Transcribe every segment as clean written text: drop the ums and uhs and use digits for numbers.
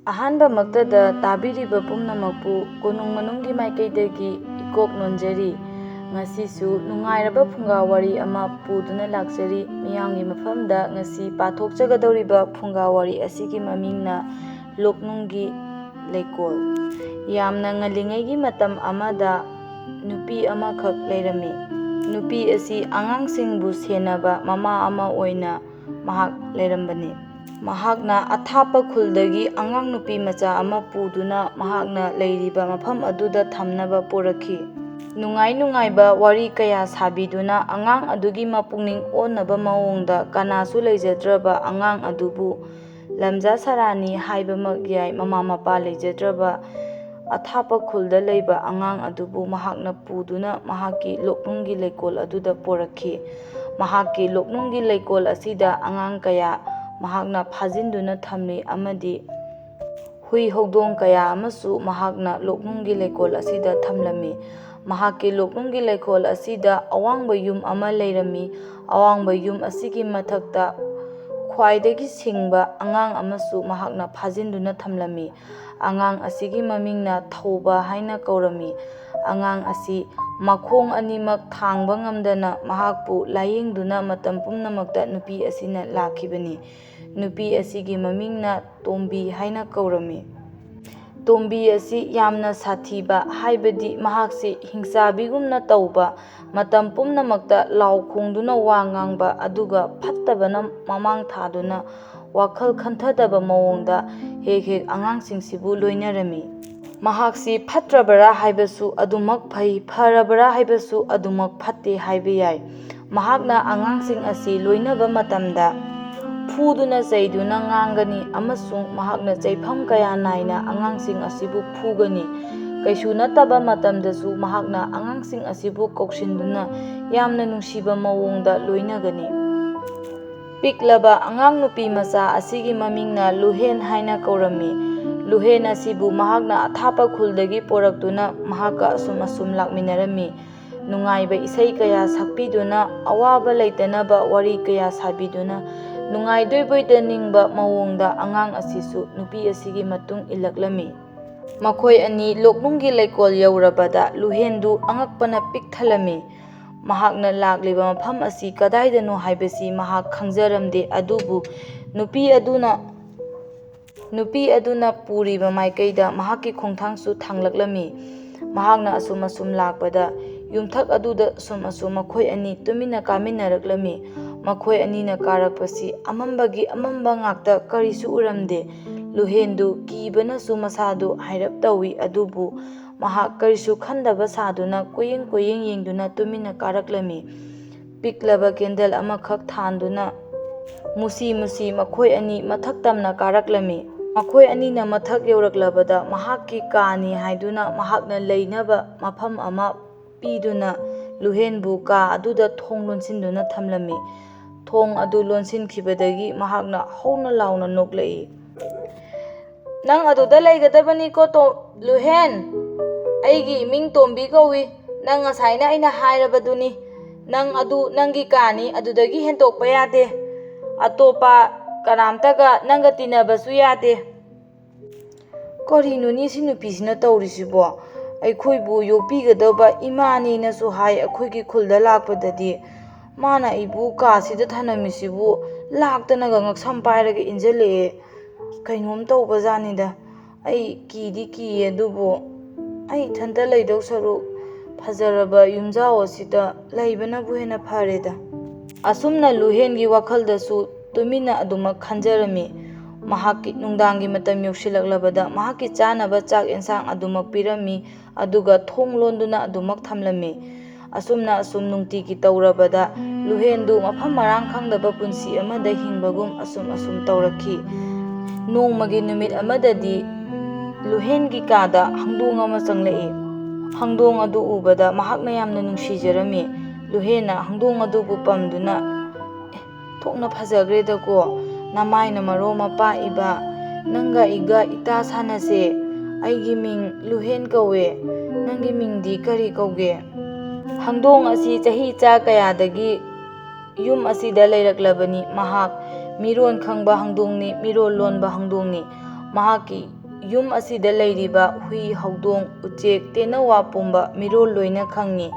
ꯑꯍꯥꯟꯕꯃꯛꯇꯗ ꯇꯥꯕꯤꯔꯤꯕ ꯄꯨꯝꯅꯃꯛꯄꯨ ꯀꯣꯅꯨꯡ ꯃꯅꯨꯡꯒꯤ ꯃꯥꯏꯀꯩꯗꯒꯤ ꯏꯀꯣꯛ ꯅꯣꯟꯖꯔꯤ꯫ ꯉꯁꯤꯁꯨ ꯅꯨꯡꯉꯥꯏꯔꯕ ꯐꯨꯡꯒꯥꯋꯥꯔꯤ ꯑꯃ ꯄꯨꯗꯨꯅ ꯂꯥꯛꯆꯔꯤ꯫ ꯃꯤꯌꯥꯝꯒꯤ ꯃꯐꯝꯗ ꯉꯁꯤ ꯄꯥꯊꯣꯛꯆꯒꯗꯧꯔꯤꯕ ꯐꯨꯡꯒꯥꯋꯥꯔꯤ ꯑꯁꯤꯒꯤ ꯃꯃꯤꯡꯅ ꯂꯣꯛꯅꯨꯡꯒꯤ ꯂꯩꯀꯣꯜ꯫ ꯌꯥꯝꯅ ꯉꯜꯂꯤꯉꯩꯒꯤ ꯃꯇꯝ ꯑꯃꯗ ꯅꯨꯄꯤ ꯑꯃꯈꯛ ꯂꯩꯔꯝꯃꯤ꯫ ꯅꯨꯄꯤ ꯑꯁꯤ ꯑꯉꯥꯡꯁꯤꯡꯕꯨ ꯁꯦꯟꯅꯕ ꯃꯃꯥ ꯑꯃ ꯑꯣꯏꯅ ꯃꯍꯥꯛ ꯂꯩꯔꯝꯕꯅꯤ꯫ ꯃꯍꯥꯛꯅ ꯑꯊꯥꯞꯄ ꯈꯨꯜꯗꯒꯤ ꯑꯉꯥꯡ ꯅꯨꯄꯤ ꯃꯆꯥ ꯑꯃ ꯄꯨꯗꯨꯅ ꯃꯍꯥꯛꯅ ꯂꯩꯔꯤꯕ ꯃꯐꯝ ꯑꯗꯨꯗ ꯊꯝꯅꯕ ꯄꯨꯔꯛꯈꯤ꯫ ꯅꯨꯡꯉꯥꯏ-ꯅꯨꯡꯉꯥꯏꯕ ꯋꯥꯔꯤ ꯀꯌꯥ ꯁꯥꯕꯤꯗꯨꯅ ꯑꯉꯥꯡ ꯑꯗꯨꯒꯤ ꯃꯄꯨꯛꯅꯤꯡ ꯑꯣꯟꯅꯕ ꯃꯑꯣꯡꯗ ꯀꯅꯥꯁꯨ ꯂꯩꯖꯗ꯭ꯔꯕ ꯑꯉꯥꯡ ꯑꯗꯨꯕꯨ ꯂꯝꯖꯥ-ꯁꯔꯥꯅꯤ ꯍꯥꯏꯕꯃꯛ ꯌꯥꯏ ꯃꯃꯥ-ꯃꯄꯥ ꯂꯩꯖꯗ꯭ꯔꯕ ꯑꯊꯥꯞꯄ ꯈꯨꯜꯗ ꯂꯩꯕ ꯑꯉꯥꯡ ꯑꯗꯨꯕꯨ ꯃꯍꯥꯛꯅ ꯄꯨꯗꯨꯅ ꯃꯍꯥꯛꯀꯤ ꯂꯣꯛꯅꯨꯡꯒꯤ ꯂꯩꯀꯣꯜ ꯑꯗꯨꯗ ꯄꯣꯔꯛꯈꯤ꯫ ꯃꯍꯥꯛꯀꯤ ꯂꯣꯛꯅꯨꯡꯒꯤ ꯂꯩꯀꯣꯜ ꯑꯁꯤꯗ ꯑꯉꯥꯡ ꯀꯌꯥ ꯃꯍꯥꯛꯅ ꯐꯥꯖꯤꯟꯗꯨꯅ ꯊꯝꯂꯤ ꯑꯃꯗꯤ ꯍꯨꯏ ꯍꯧꯗꯣꯡ ꯀꯌꯥ ꯑꯃꯁꯨ ꯃꯍꯥꯛꯅ ꯂꯣꯛꯅꯨꯡꯒꯤ ꯂꯩꯀꯣꯜ ꯑꯁꯤꯗ ꯊꯝꯂꯝꯃꯤ꯫ ꯃꯍꯥꯛꯀꯤ ꯂꯣꯛꯅꯨꯡꯒꯤ ꯂꯩꯀꯣꯜ ꯑꯁꯤꯗ ꯑꯋꯥꯡꯕ ꯌꯨꯝ ꯑꯃ ꯂꯩꯔꯝꯃꯤ꯫ ꯑꯋꯥꯡꯕ ꯌꯨꯝ ꯑꯁꯤꯒꯤ ꯃꯊꯛꯇ ꯈ꯭ꯋꯥꯏꯗꯒꯤ ꯁꯤꯡꯕ ꯑꯉꯥꯡ ꯑꯃꯁꯨ ꯃꯍꯥꯛꯅ ꯐꯥꯖꯤꯟꯗꯨꯅ ꯊꯝꯂꯝꯃꯤ꯫ ꯑꯉꯥꯡ ꯑꯁꯤꯒꯤ ꯃꯃꯤꯡꯅ ꯊꯧꯕ ꯍꯥꯏꯅ ꯀꯧꯔꯝꯃꯤ꯫ ꯑꯉꯥꯡ ꯑꯁꯤ ꯃꯈꯣꯡ ꯑꯅꯤꯃꯛ ꯊꯥꯡꯕ ꯉꯝꯗꯅ ꯃꯍꯥꯛꯄꯨ ꯂꯥꯌꯦꯡꯗꯨꯅ ꯃꯇꯝ ꯄꯨꯝꯅꯃꯛꯇ ꯅꯨꯄꯤ ꯑꯁꯤꯅ ꯂꯥꯛꯈꯤꯕꯅꯤ꯫ ꯅꯨꯄꯤ ꯑꯁꯤꯒꯤ ꯃꯃꯤꯡꯅ ꯇꯣꯝꯕꯤ ꯍꯥꯏꯅ ꯀꯧꯔꯝꯃꯤ꯫ ꯇꯣꯝꯕꯤ ꯑꯁꯤ ꯌꯥꯝꯅ ꯁꯥꯊꯤꯕ ꯍꯥꯏꯕꯗꯤ ꯃꯍꯥꯛꯁꯤ ꯍꯤꯡꯆꯥꯕꯤꯒꯨꯝꯅ ꯇꯧꯕ, ꯃꯇꯝ ꯄꯨꯝꯅꯃꯛꯇ ꯂꯥꯎ ꯈꯣꯡꯗꯨꯅ ꯋꯥ ꯉꯥꯡꯕ ꯑꯗꯨꯒ ꯐꯠꯇꯕꯅ ꯃꯃꯥꯡ ꯊꯥꯗꯨꯅ ꯋꯥꯈꯜ ꯈꯟꯊꯗꯕ ꯃꯑꯣꯡꯗ ꯍꯦꯛ-ꯍꯦꯛ ꯑꯉꯥꯡꯁꯤꯡꯁꯤꯕꯨ ꯂꯣꯏꯅꯔꯝꯃꯤ꯫ ꯃꯍꯥꯛꯁꯤ ꯐꯠꯇ꯭ꯔꯕꯔꯥ ꯍꯥꯏꯕꯁꯨ ꯑꯗꯨꯃꯛ ꯐꯩ, ꯐꯔꯕꯔꯥ ꯍꯥꯏꯕꯁꯨ ꯑꯗꯨꯃꯛ ꯐꯠꯇꯦ ꯍꯥꯏꯕ ꯌꯥꯏ꯫ ꯃꯍꯥꯛꯅ ꯑꯉꯥꯡꯁꯤꯡ ꯑꯁꯤ ꯂꯣꯏꯅꯕ ꯃꯇꯝꯗ ꯐꯨꯗꯨꯅ ꯆꯩꯗꯨꯅ ꯉꯥꯡꯒꯅꯤ ꯑꯃꯁꯨꯡ ꯃꯍꯥꯛꯅ ꯆꯩꯐꯝ kaya ꯅꯥꯏꯅ ꯑꯉꯥꯡꯁꯤꯡ ꯑꯁꯤꯕꯨ ꯐꯨꯒꯅꯤ꯫ ꯀꯩꯁꯨ ꯅꯠꯇꯕ ꯃꯇꯝꯗꯁꯨ ꯃꯍꯥꯛꯅ ꯑꯉꯥꯡꯁꯤꯡ ꯑꯁꯤꯕꯨ ꯀꯧꯁꯤꯟꯗꯨꯅ ꯌꯥꯝꯅ ꯅꯨꯡꯁꯤꯕ ꯃꯑꯣꯡꯗ ꯂꯣꯏꯅꯒꯅꯤ꯫ ꯄꯤꯛꯂꯕ ꯑꯉꯥꯡ ꯅꯨꯄꯤ ꯃꯆꯥ ꯑꯁꯤꯒꯤ ꯃꯃꯤꯡꯅ ꯂꯨꯍꯦꯟ ꯍꯥꯏꯅ ꯀꯧꯔꯝꯃꯤ꯫ ꯂꯨꯍꯦꯟ ꯑꯁꯤꯕꯨ ꯃꯍꯥꯛꯅ ꯑꯊꯥꯞꯄ ꯈꯨꯜꯗꯒꯤ ꯄꯣꯔꯛꯇꯨꯅ ꯃꯍꯥꯛꯀ ꯑꯁꯨꯝ ꯂꯥꯛꯃꯤꯟꯅꯔꯝꯃꯤ꯫ ꯅꯨꯡꯉꯥꯏꯕ ꯏꯁꯩ ꯀꯌꯥ ꯁꯛꯄꯤꯗꯨꯅ, ꯑꯋꯥꯕ ꯂꯩꯇꯅꯕ ꯋꯥꯔꯤ ꯀꯌꯥ ꯁꯥꯕꯤꯗꯨꯅ, ꯅꯨꯡꯉꯥꯏꯗꯣꯏꯕꯣꯏꯗ ꯅꯤꯡꯕ ꯃꯑꯣꯡꯗ ꯑꯉꯥꯡ ꯑꯁꯤꯁꯨ ꯅꯨꯄꯤ ꯑꯁꯤꯒꯤ ꯃꯇꯨꯡ ꯏꯜꯂꯛꯂꯝꯃꯤ꯫ ꯃꯈꯣꯏ ꯑꯅꯤ ꯂꯣꯛꯅꯨꯡꯒꯤ ꯂꯩꯀꯣꯜ ꯌꯧꯔꯕꯗ ꯂꯨꯍꯦꯟꯗꯨ ꯑꯉꯛꯄꯅ ꯄꯤꯛ ꯊꯜꯂꯝꯃꯤ꯫ ꯃꯍꯥꯛꯅ ꯂꯥꯛꯂꯤꯕ ꯃꯐꯝ ꯑꯁꯤ ꯀꯗꯥꯏꯗꯅꯣ ꯍꯥꯏꯕꯁꯤ ꯃꯍꯥꯛ ꯈꯪꯖꯔꯝꯗꯦ ꯑꯗꯨꯕꯨ ꯅꯨꯄꯤ ꯑꯗꯨꯅ ꯄꯨꯔꯤꯕ ꯃꯥꯏꯀꯩꯗ ꯃꯍꯥꯛꯀꯤ ꯈꯣꯡꯊꯥꯡꯁꯨ ꯊꯥꯡꯂꯛꯂꯝꯃꯤ꯫ ꯃꯍꯥꯛꯅ ꯑꯁꯨꯝ ꯂꯥꯛꯄꯗ ꯌꯨꯝꯊꯛ ꯑꯗꯨꯗ ꯑꯁꯨꯝ ꯃꯈꯣꯏ ꯑꯅꯤ ꯇꯨꯃꯤꯟꯅ ꯀꯥꯃꯤꯟꯅꯔꯛꯂꯝꯃꯤ꯫ ꯃꯈꯣꯏ ꯑꯅꯤꯅ ꯀꯥꯔꯛꯄꯁꯤ ꯑꯃꯝꯕꯒꯤ ꯑꯃꯝꯕ ꯉꯥꯛꯇ ꯀꯔꯤꯁꯨ ꯎꯔꯝꯗꯦ꯫ ꯂꯨꯍꯦꯟꯗꯨ ꯀꯤꯕꯅꯁꯨ ꯃꯁꯥꯗꯨ ꯍꯥꯏꯔꯞ ꯇꯧꯏ ꯑꯗꯨꯕꯨ ꯃꯍꯥꯛ ꯀꯔꯤꯁꯨ ꯈꯟꯗꯕ ꯁꯥꯗꯨꯅ ꯀꯣꯏꯌꯦꯡ ꯌꯦꯡꯗꯨꯅ ꯇꯨꯃꯤꯟꯅ ꯀꯥꯔꯛꯂꯝꯃꯤ꯫ ꯄꯤꯛꯂꯕ ꯀꯦꯟꯗꯜ ꯑꯃꯈꯛ ꯊꯥꯟꯗꯨꯅ ꯃꯨꯁꯤ ꯃꯈꯣꯏ ꯑꯅꯤ ꯃꯊꯛ ꯇꯝꯅ ꯀꯥꯔꯛꯂꯝꯃꯤ꯫ ꯃꯈꯣꯏ ꯑꯅꯤꯅ ꯃꯊꯛ ꯌꯧꯔꯛꯂꯕꯗ ꯃꯍꯥꯛꯀꯤ ꯀꯥꯅꯤ ꯍꯥꯏꯗꯨꯅ ꯃꯍꯥꯛꯅ ꯂꯩꯅꯕ ꯃꯐꯝ ꯑꯃ ꯄꯤꯗꯨꯅ ꯂꯨꯍꯦꯟꯕꯨ ꯀꯥ ꯑꯗꯨꯗ ꯊꯣꯡ ꯂꯣꯟꯁꯤꯟꯗꯨꯅ ꯊꯝꯂꯝꯃꯤ꯫ ꯊꯣꯡ ꯑꯗꯨ ꯂꯣꯟꯁꯤꯟꯈꯤꯕꯗꯒꯤ ꯃꯍꯥꯛꯅ ꯍꯧꯅ ꯂꯥꯎꯅ ꯅꯣꯛꯂꯛꯏ꯫ "ꯅꯪ ꯑꯗꯨꯗ ꯂꯩꯒꯗꯕꯅꯤꯀꯣ ꯂꯨꯍꯦꯟ? ꯑꯩꯒꯤ ꯏꯃꯤꯡ ꯇꯣꯝꯕꯤ ꯀꯧꯏ꯫ ꯅꯪ ꯉꯁꯥꯏꯅ ꯑꯩꯅ ꯍꯥꯏꯔꯕꯗꯨꯅꯤ꯫ ꯅꯪ ꯑꯗꯨ ꯅꯪꯒꯤ ꯀꯥꯅꯤ, ꯑꯗꯨꯗꯒꯤ ꯍꯦꯟꯇꯣꯛꯄ ꯌꯥꯗꯦ꯫ ꯑꯇꯣꯞꯄ ꯀꯅꯥꯝꯇꯒ ꯅꯪꯒ ꯇꯤꯟꯅꯕꯁꯨ ꯌꯥꯗꯦ"꯫ ꯀꯔꯤꯅꯣꯅꯦ ꯁꯤ ꯅꯨꯄꯤꯁꯤꯅ ꯇꯧꯔꯤꯁꯤꯕꯣ? ꯑꯩꯈꯣꯏꯕꯨ ꯌꯣꯛꯄꯤꯒꯗꯕ ꯏꯃꯥꯅꯦꯅꯁꯨ ꯍꯥꯏ ꯑꯩꯈꯣꯏꯒꯤ ꯈꯨꯜꯗ ꯂꯥꯛꯄꯗꯗꯤ꯫ ꯃꯥꯅ ꯑꯩꯕꯨ ꯀꯥꯁꯤꯗ ꯊꯅꯝꯃꯤꯁꯤꯕꯨ ꯂꯥꯛꯇꯅꯒ ꯉꯛꯁꯝ ꯄꯥꯏꯔꯒ ꯏꯟꯖꯜꯂꯛꯑꯦ꯫ ꯀꯩꯅꯣꯝ ꯇꯧꯕꯖꯥꯠꯅꯤꯗ꯫ ꯑꯩ ꯀꯤꯗꯤ ꯀꯤꯌꯦ ꯑꯗꯨꯕꯨ ꯑꯩ ꯏꯊꯟꯇ ꯂꯩꯗꯧ ꯁꯔꯨꯛ ꯐꯖꯔꯕ ꯌꯨꯝꯖꯥꯎ ꯑꯁꯤꯗ ꯂꯩꯕꯅꯕꯨ ꯍꯦꯟꯅ ꯐꯔꯦꯗ꯫ ꯑꯁꯨꯝꯅ ꯂꯨꯍꯦꯟꯒꯤ ꯋꯥꯈꯜꯗꯁꯨ ꯇꯨꯃꯤꯟꯅ ꯑꯗꯨꯃꯛ ꯈꯟꯖꯔꯝꯃꯤ꯫ ꯃꯍꯥꯛꯀꯤ ꯅꯨꯡꯗꯥꯡꯒꯤ ꯃꯇꯝ ꯌꯧꯁꯤꯜꯂꯛꯂꯕꯗ ꯃꯍꯥꯛꯀꯤ ꯆꯥꯅꯕ ꯆꯥꯛ ꯑꯦꯟꯁꯥꯡ ꯑꯗꯨꯃꯛ ꯄꯤꯔꯝꯃꯤ ꯑꯗꯨꯒ ꯊꯣꯡ ꯂꯣꯟꯗꯨꯅ ꯑꯗꯨꯃꯛ ꯊꯝꯂꯝꯃꯤ꯫ ꯑꯁꯨꯝ ꯅꯨꯡꯇꯤꯒꯤ ꯇꯧꯔꯕꯗ ꯂꯨꯍꯦꯟꯗꯨ ꯃꯐꯝ ꯃꯔꯥꯡ ꯈꯪꯗꯕ ꯄꯨꯟꯁꯤ ꯑꯃꯗ ꯍꯤꯡꯕꯒꯨꯝ ꯑꯁꯨꯝ ꯇꯧꯔꯛꯈꯤ꯫ ꯅꯣꯡꯃꯒꯤ ꯅꯨꯃꯤꯠ ꯑꯃꯗꯗꯤ ꯂꯨꯍꯦꯟꯒꯤ ꯀꯥꯗ ꯍꯪꯗꯣꯡ ꯑꯃ ꯆꯪꯂꯛꯏ꯫ ꯍꯪꯗꯣꯡ ꯑꯗꯨ ꯎꯕꯗ ꯃꯍꯥꯛꯅ ꯌꯥꯝꯅ ꯅꯨꯡꯁꯤꯖꯔꯝꯃꯤ꯫ ꯂꯨꯍꯦꯟꯅ ꯍꯪꯗꯣꯡ ꯑꯗꯨꯕꯨ ꯄꯝꯗꯨꯅ "ꯊꯣꯛꯅ ꯐꯖꯈ꯭ꯔꯦꯗꯀꯣ, ꯅꯃꯥꯏꯅ ꯃꯔꯣꯜ ꯑꯃ ꯄꯥꯛꯏꯕ, ꯅꯪꯒ ꯑꯩꯒ ꯏꯇꯥ ꯁꯥꯟꯅꯁꯦ, ꯑꯩꯒꯤ ꯃꯤꯡ ꯂꯨꯍꯦꯟ ꯀꯧꯋꯦ, ꯅꯪꯒꯤ ꯃꯤꯡꯗꯤ ꯀꯔꯤ ꯀꯧꯒꯦ"꯫ ꯍꯪꯗꯣꯡ ꯑꯁꯤ ꯆꯍꯤꯆꯥ kayadꯒꯤ ꯌꯨꯝ ꯑꯁꯤꯗ ꯂꯩꯔꯛꯂꯕꯅꯤ꯫ ꯃꯍꯥꯛ ꯃꯤꯔꯣꯜ ꯈꯪꯕ ꯍꯪꯗꯣꯡꯅꯤ, ꯃꯤꯔꯣꯜ ꯂꯣꯟꯕ ꯍꯪꯗꯣꯡꯅꯤ꯫ ꯃꯍꯥꯛꯀꯤ ꯌꯨꯝ ꯑꯁꯤꯗ ꯂꯩꯔꯤꯕ ꯍꯨꯏ, ꯍꯧꯗꯣꯡ, ꯎꯆꯦꯛ, ꯇꯦꯅꯋꯥ ꯄꯨꯝꯕ ꯃꯤꯔꯣꯜ ꯂꯣꯏꯅ ꯈꯪꯉꯤ꯫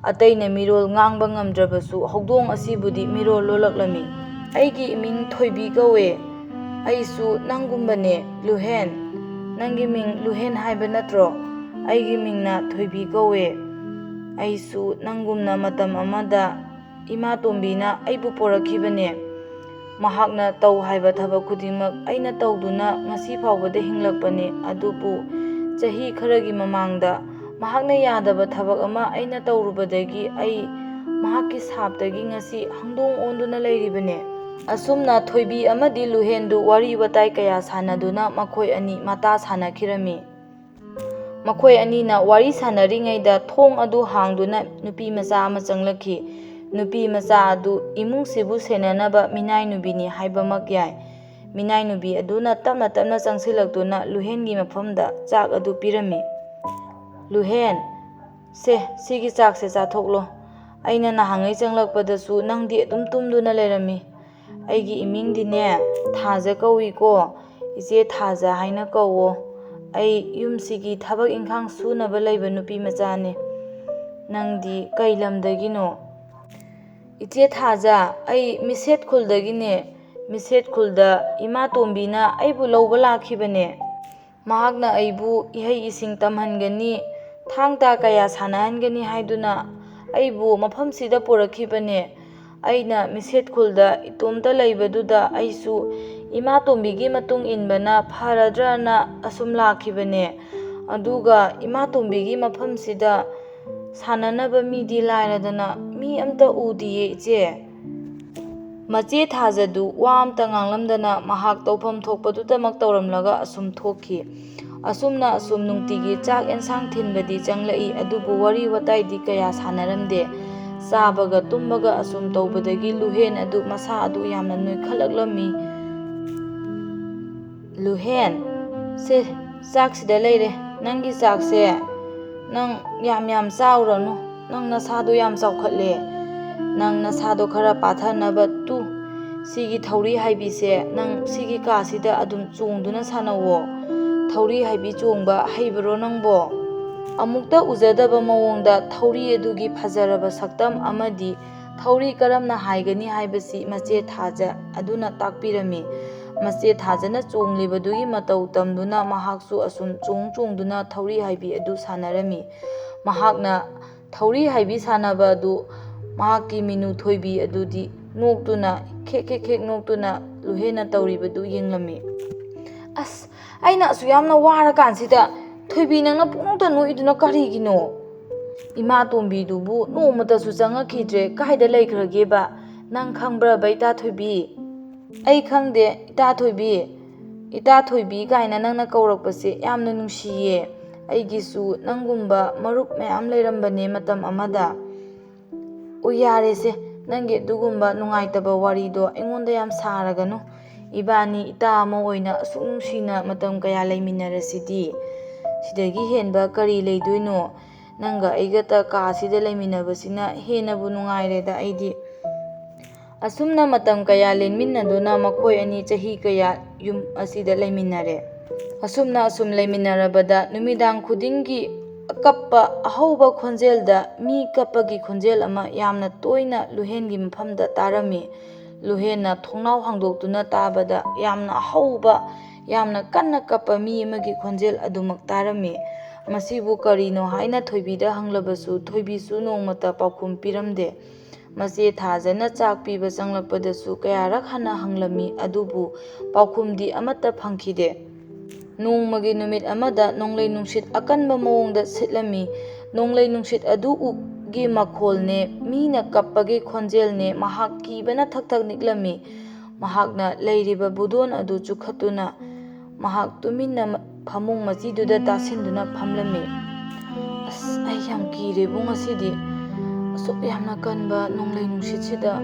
ꯑꯇꯩꯅ ꯃꯤꯔꯣꯜ ꯉꯥꯡꯕ ꯉꯝꯗ꯭ꯔꯕꯁꯨ ꯍꯧꯗꯣꯡ ꯑꯁꯤꯕꯨꯗꯤ ꯃꯤꯔꯣꯜ ꯂꯣꯜꯂꯛꯂꯝꯃꯤ꯫ "ꯑꯩꯒꯤ ꯏꯃꯤꯡ ꯊꯣꯏꯕꯤ ꯀꯧꯏ꯫ ꯑꯩꯁꯨ ꯅꯪꯒꯨꯝꯕꯅꯦ, ꯂꯨꯍꯦꯟ꯫ ꯅꯪꯒꯤ ꯃꯤꯡ ꯂꯨꯍꯦꯟ ꯍꯥꯏꯕ ꯅꯠꯇ꯭ꯔꯣ? ꯑꯩꯒꯤ ꯃꯤꯡꯅ ꯊꯣꯏꯕꯤ ꯀꯧꯏ꯫ ꯑꯩꯁꯨ ꯅꯪꯒꯨꯝꯅ ꯃꯇꯝ ꯑꯃꯗ ꯏꯃꯥꯇꯣꯝꯕꯤꯅ ꯑꯩꯕꯨ ꯄꯣꯔꯛꯈꯤꯕꯅꯦ꯫ ꯃꯍꯥꯛꯅ ꯇꯧ ꯍꯥꯏꯕ ꯊꯕꯛ ꯈꯨꯗꯤꯡꯃꯛ ꯑꯩꯅ ꯇꯧꯗꯨꯅ ꯉꯁꯤ ꯐꯥꯎꯕꯗ ꯍꯤꯡꯂꯛꯄꯅꯤ꯫ ꯑꯗꯨꯕꯨ ꯆꯍꯤ ꯈꯔꯒꯤ ꯃꯃꯥꯡꯗ ꯃꯍꯥꯛꯅ ꯌꯥꯗꯕ ꯊꯕꯛ ꯑꯃ ꯑꯩꯅ ꯇꯧꯔꯨꯕꯗꯒꯤ ꯑꯩ ꯃꯍꯥꯛꯀꯤ ꯁꯥꯞꯇꯒꯤ ꯉꯁꯤ ꯍꯪꯗꯣꯡ ꯑꯣꯟꯗꯨꯅ ꯂꯩꯔꯤꯕꯅꯦ"꯫ ꯑꯁꯨꯝꯅ ꯊꯣꯏꯕꯤ ꯑꯃꯗꯤ ꯂꯨꯍꯦꯟꯗꯨ ꯋꯥꯔꯤ ꯋꯥꯇꯥꯏ ꯀꯌꯥ ꯁꯥꯅꯗꯨꯅ ꯃꯈꯣꯏ ꯑꯅꯤ ꯃꯇꯥ ꯁꯥꯅꯈꯤꯔꯝꯃꯤ꯫ ꯃꯈꯣꯏ ꯑꯅꯤꯅ ꯋꯥꯔꯤ ꯁꯥꯅꯔꯤꯉꯩꯗ ꯊꯣꯡ ꯑꯗꯨ ꯍꯥꯡꯗꯨꯅ ꯅꯨꯄꯤꯃꯆꯥ ꯑꯃ ꯆꯪꯂꯛꯈꯤ꯫ ꯅꯨꯄꯤꯃꯆꯥ ꯑꯗꯨ ꯏꯃꯨꯡꯁꯤꯕꯨ ꯁꯦꯟꯅꯅꯕ ꯃꯤꯅꯥꯏꯅꯨꯕꯤꯅꯤ ꯍꯥꯏꯕꯃꯛ ꯌꯥꯏ꯫ ꯃꯤꯅꯥꯏꯅꯨꯕꯤ ꯑꯗꯨꯅ ꯇꯞꯅ ꯇꯞꯅ ꯆꯪꯁꯤꯜꯂꯛꯇꯨꯅ ꯂꯨꯍꯦꯟꯒꯤ ꯃꯐꯝꯗ ꯆꯥꯛ ꯑꯗꯨ ꯄꯤꯔꯝꯃꯤ꯫ "ꯂꯨꯍꯦꯟ, ꯁꯦ ꯁꯤꯒꯤ ꯆꯥꯛꯁꯦ ꯆꯥꯊꯣꯛꯂꯣ꯫ ꯑꯩꯅ ꯅꯍꯥꯟꯉꯩ ꯆꯪꯂꯛꯄꯗꯁꯨ ꯅꯪꯗꯤ ꯑꯗꯨꯝ ꯇꯨꯝꯗꯨꯅ ꯂꯩꯔꯝꯃꯤ꯫ ꯑꯩꯒꯤ ꯏꯃꯤꯡꯗꯤꯅꯦ ꯊꯥꯖ ꯀꯧꯏꯀꯣ꯫ ꯏꯆꯦ ꯊꯥꯖ ꯍꯥꯏꯅ ꯀꯧꯋꯣ꯫ ꯑꯩ ꯌꯨꯝꯁꯤꯒꯤ ꯊꯕꯛ ꯏꯟꯈꯥꯡ ꯁꯨꯅꯕ ꯂꯩꯕ ꯅꯨꯄꯤꯃꯆꯥꯅꯤ꯫ ꯅꯪꯗꯤ ꯀꯩ ꯂꯝꯗꯒꯤꯅꯣ"? "ꯏꯆꯦ ꯊꯥꯖ, ꯑꯩ ꯃꯤꯁꯦꯠ ꯈꯨꯜꯗꯒꯤꯅꯦ꯫ ꯃꯤꯁꯦꯠ ꯈꯨꯜꯗ ꯏꯃꯥꯇꯣꯝꯕꯤꯅ ꯑꯩꯕꯨ ꯂꯧꯕ ꯂꯥꯛꯈꯤꯕꯅꯦ꯫ ꯃꯍꯥꯛꯅ ꯑꯩꯕꯨ ꯏꯍꯩ ꯏꯁꯤꯡ ꯇꯝꯍꯟꯒꯅꯤ, ꯊꯥꯡ ꯇꯥ ꯀꯌꯥ ꯁꯥꯟꯅꯍꯟꯒꯅꯤ ꯍꯥꯏꯗꯨꯅ ꯑꯩꯕꯨ ꯃꯐꯝꯁꯤꯗ ꯄꯨꯔꯛꯈꯤꯕꯅꯦ꯫ ꯑꯩꯅ ꯃꯤꯁꯦꯠ ꯈꯨꯜꯗ ꯏꯇꯣꯝꯇ ꯂꯩꯕꯗꯨꯗ ꯑꯩꯁꯨ ꯏꯃꯥꯇꯣꯝꯕꯤꯒꯤ ꯃꯇꯨꯡ ꯏꯟꯕꯅ ꯐꯔꯗ꯭ꯔꯅ ꯑꯁꯨꯝ ꯂꯥꯛꯈꯤꯕꯅꯦ꯫ ꯑꯗꯨꯒ ꯏꯃꯥꯇꯣꯝꯕꯤꯒꯤ ꯃꯐꯝꯁꯤꯗ ꯁꯥꯟꯅꯅꯕ ꯃꯤꯗꯤ ꯂꯥꯏꯔꯗꯅ ꯃꯤ ꯑꯝꯇ ꯎꯗꯤꯌꯦ ꯏꯆꯦ"꯫ ꯃꯆꯦ ꯊꯥꯖꯗꯨ ꯋꯥ ꯑꯝꯇ ꯉꯥꯡꯂꯝꯗꯅ ꯃꯍꯥꯛ ꯇꯧꯐꯝ ꯊꯣꯛꯄꯗꯨꯇꯃꯛ ꯇꯧꯔꯝꯂꯒ ꯑꯁꯨꯝ ꯊꯣꯛꯈꯤ꯫ ꯑꯁꯨꯝꯅ ꯑꯁꯨꯝ ꯅꯨꯡꯇꯤꯒꯤ ꯆꯥꯛ ꯑꯦꯟꯁꯥꯡ ꯊꯤꯟꯕꯗꯤ ꯆꯪꯂꯛꯏ, ꯑꯗꯨꯕꯨ ꯋꯥꯔꯤ ꯋꯥꯇꯥꯏꯗꯤ ꯀꯌꯥ ꯁꯥꯅꯔꯝꯗꯦ꯫ ꯆꯥꯕꯒ ꯇꯨꯝꯕꯒ ꯑꯁꯨꯝ ꯇꯧꯕꯗꯒꯤ ꯂꯨꯍꯦꯟ ꯑꯗꯨ ꯃꯁꯥ ꯑꯗꯨ ꯌꯥꯝꯅ ꯅꯣꯏꯈꯠꯂꯛꯂꯝꯃꯤ꯫ "ꯂꯨꯍꯦꯟ, ꯁꯦ ꯆꯥꯛꯁꯤꯗ ꯂꯩꯔꯦ ꯅꯪꯒꯤ ꯆꯥꯛꯁꯦ꯫ ꯅꯪ ꯌꯥꯝ ꯆꯥꯎꯔꯅꯨ, ꯅꯪ ꯅꯁꯥꯗꯣ ꯌꯥꯝ ꯆꯥꯎꯈꯠꯂꯦ꯫ ꯅꯪ ꯅꯁꯥꯗꯣ ꯈꯔ ꯄꯥꯊꯅꯕ ꯁꯤꯒꯤ ꯊꯧꯔꯤ ꯍꯥꯏꯕꯤꯁꯦ ꯅꯪ ꯁꯤꯒꯤ ꯀꯥꯁꯤꯗ ꯑꯗꯨꯝ ꯆꯣꯡꯗꯨꯅ ꯁꯥꯟꯅꯧꯋꯣ꯫ ꯊꯧꯔꯤ ꯍꯥꯏꯕꯤ ꯆꯣꯡꯕ ꯍꯩꯕꯔꯣ ꯅꯪꯕꯣ"? ꯑꯃꯨꯛꯇ ꯎꯖꯗꯕ ꯃꯑꯣꯡꯗ ꯊꯧꯔꯤ ꯑꯗꯨꯒꯤ ꯐꯖꯔꯕ ꯁꯛꯇꯝ ꯑꯃꯗꯤ ꯊꯧꯔꯤ ꯀꯔꯝꯅ ꯍꯥꯏꯒꯅꯤ ꯍꯥꯏꯕꯁꯤ ꯃꯆꯦ ꯊꯥꯖ ꯑꯗꯨꯅ ꯇꯥꯛꯄꯤꯔꯝꯃꯤ꯫ ꯃꯆꯦ ꯊꯥꯖꯅ ꯆꯣꯡꯂꯤꯕꯗꯨꯒꯤ ꯃꯇꯧ ꯇꯝꯗꯨꯅ ꯃꯍꯥꯛꯁꯨ ꯑꯁꯨꯝ ꯆꯣꯡꯗꯨꯅ ꯊꯧꯔꯤ ꯍꯥꯏꯕꯤ ꯑꯗꯨ ꯁꯥꯟꯅꯔꯝꯃꯤ꯫ ꯃꯍꯥꯛꯅ ꯊꯧꯔꯤ ꯍꯥꯏꯕꯤ ꯁꯥꯟꯅꯕ ꯑꯗꯨ ꯃꯍꯥꯛꯀꯤ ꯃꯤꯅꯨ ꯊꯣꯏꯕꯤ ꯑꯗꯨꯗꯤ ꯅꯣꯛꯇꯨꯅ ꯈꯦꯛ ꯈꯦꯛ ꯈꯦꯛ ꯅꯣꯛꯇꯨꯅ ꯂꯨꯍꯦꯟꯅ ꯇꯧꯔꯤꯕꯗꯨ ꯌꯦꯡꯂꯝꯃꯤ꯫ "ꯑꯁ, ꯑꯩꯅ ꯑꯁꯨꯛ ꯌꯥꯝꯅ ꯋꯥꯔꯀꯥꯟꯁꯤꯗ ꯊꯣꯏꯕꯤ ꯅꯪꯅ ꯄꯨꯡꯅꯣꯛꯇ ꯅꯣꯛꯏꯗꯨꯅ ꯀꯔꯤꯒꯤꯅꯣ? ꯏꯃꯥꯇꯣꯝꯕꯤꯗꯨꯕꯨ ꯅꯣꯡꯃꯇꯁꯨ ꯆꯪꯉꯛꯈꯤꯗ꯭ꯔꯦ, ꯀꯥꯏꯗ ꯂꯩꯈ꯭ꯔꯒꯦꯕ? ꯅꯪ ꯈꯪꯕ꯭ꯔꯕ ꯏꯇꯥ ꯊꯣꯏꯕꯤ"? "ꯑꯩ ꯈꯪꯗꯦ ꯏꯇꯥ ꯊꯣꯏꯕꯤ꯫ ꯏꯇꯥ ꯊꯣꯏꯕꯤ ꯀꯥꯏꯅ ꯅꯪꯅ ꯀꯧꯔꯛꯄꯁꯦ ꯌꯥꯝꯅ ꯅꯨꯡꯁꯤꯌꯦ꯫ ꯑꯩꯒꯤꯁꯨ ꯅꯪꯒꯨꯝꯕ ꯃꯔꯨꯞ ꯃꯌꯥꯝ ꯂꯩꯔꯝꯕꯅꯦ ꯃꯇꯝ ꯑꯃꯗ". "ꯑꯣ ꯌꯥꯔꯦꯁꯦ, ꯅꯪꯒꯤ ꯑꯗꯨꯒꯨꯝꯕ ꯅꯨꯡꯉꯥꯏꯇꯕ ꯋꯥꯔꯤꯗꯣ ꯑꯩꯉꯣꯟꯗ ꯌꯥꯝ ꯁꯥꯔꯒꯅꯨ꯫ ꯏꯕꯥꯅꯤ ꯏꯇꯥ ꯑꯃ ꯑꯣꯏꯅ ꯑꯁꯨꯛ ꯅꯨꯡꯁꯤꯅ ꯃꯇꯝ ꯀꯌꯥ ꯂꯩꯃꯤꯟꯅꯔꯁꯤꯗꯤ꯫ ꯁꯤꯗꯒꯤ ꯍꯦꯟꯕ ꯀꯔꯤ ꯂꯩꯗꯣꯏꯅꯣ? ꯅꯪꯒ ꯑꯩꯒꯇ ꯀꯥꯁꯤꯗ ꯂꯩꯃꯤꯟꯅꯕꯁꯤꯅ ꯍꯦꯟꯅꯕꯨ ꯅꯨꯡꯉꯥꯏꯔꯦꯗ ꯑꯩꯗꯤ". ꯑꯁꯨꯝꯅ ꯃꯇꯝ ꯀꯌꯥ ꯂꯦꯟꯃꯤꯟꯅꯗꯨꯅ ꯃꯈꯣꯏ ꯑꯅꯤ ꯆꯍꯤ ꯀꯌꯥ ꯌꯨꯝ ꯑꯁꯤꯗ ꯂꯩꯃꯤꯟꯅꯔꯦ꯫ ꯑꯁꯨꯝꯅ ꯑꯁꯨꯝ ꯂꯩꯃꯤꯟꯅꯔꯕꯗ ꯅꯨꯃꯤꯗꯥꯡ ꯈꯨꯗꯤꯡꯒꯤ ꯑꯀꯞꯄ ꯑꯍꯧꯕ ꯈꯣꯟꯖꯦꯜꯗ ꯃꯤ ꯀꯞꯄꯒꯤ ꯈꯣꯟꯖꯦꯜ ꯑꯃ ꯌꯥꯝꯅ ꯇꯣꯏꯅ ꯂꯨꯍꯦꯟꯒꯤ ꯃꯐꯝꯗ ꯇꯥꯔꯝꯃꯤ꯫ ꯂꯨꯍꯦꯟꯅ ꯊꯣꯡꯅꯥꯎ ꯍꯥꯡꯗꯣꯛꯇꯨꯅ ꯇꯥꯕꯗ ꯌꯥꯝꯅ ꯑꯍꯧꯕ, ꯌꯥꯝꯅ ꯀꯟꯅ ꯀꯞꯄ ꯃꯤ ꯑꯃꯒꯤ ꯈꯣꯟꯖꯦꯜ ꯑꯗꯨꯃꯛ ꯇꯥꯔꯝꯃꯤ꯫ ꯃꯁꯤꯕꯨ ꯀꯔꯤꯅꯣ ꯍꯥꯏꯅ ꯊꯣꯏꯕꯤꯗ ꯍꯪꯂꯕꯁꯨ ꯊꯣꯏꯕꯤꯁꯨ ꯅꯣꯡꯃꯇ ꯄꯥꯎꯈꯨꯝ ꯄꯤꯔꯝꯗꯦ꯫ ꯃꯆꯦ ꯊꯥꯖꯅ ꯆꯥꯛ ꯄꯤꯕ ꯆꯪꯂꯛꯄꯗꯁꯨ ꯀꯌꯥꯔꯛ ꯍꯟꯅ ꯍꯪꯂꯝꯃꯤ, ꯑꯗꯨꯕꯨ ꯄꯥꯎꯈꯨꯝꯗꯤ ꯑꯃꯠꯇ ꯐꯪꯈꯤꯗꯦ꯫ ꯅꯣꯡꯃꯒꯤ ꯅꯨꯃꯤꯠ ꯑꯃꯗ ꯅꯣꯡꯂꯩ ꯅꯨꯡꯁꯤꯠ ꯑꯀꯟꯕ ꯃꯑꯣꯡꯗ ꯁꯤꯠꯂꯝꯃꯤ꯫ ꯅꯣꯡꯂꯩ ꯅꯨꯡꯁꯤꯠ ꯑꯗꯨꯒꯤ ꯃꯈꯣꯜꯅꯦ, ꯃꯤꯅ ꯀꯞꯄꯒꯤ ꯈꯣꯟꯖꯦꯜꯅꯦ, ꯃꯍꯥꯛ ꯀꯤꯕꯅ ꯊꯛ ꯊꯛ ꯅꯤꯛꯂꯝꯃꯤ꯫ ꯃꯍꯥꯛꯅ ꯂꯩꯔꯤꯕ ꯕꯨꯗꯣꯟ ꯑꯗꯨ ꯆꯨꯞꯈꯠꯇꯨꯅ ꯃꯍꯥꯛ ꯇꯨꯃꯤꯟꯅ ꯐꯃꯨꯡ ꯃꯆꯤꯗꯨꯗ ꯇꯥꯁꯤꯟꯗꯨꯅ ꯐꯝꯂꯝꯃꯤ꯫ "ꯑꯁ, ꯑꯩ ꯌꯥꯝ ꯀꯤꯔꯦꯕꯨ ꯉꯁꯤꯗꯤ꯫ ꯑꯁꯨꯛ ꯌꯥꯝꯅ ꯀꯟꯕ ꯅꯣꯡꯂꯩ ꯅꯨꯡꯁꯤꯠꯁꯤꯗ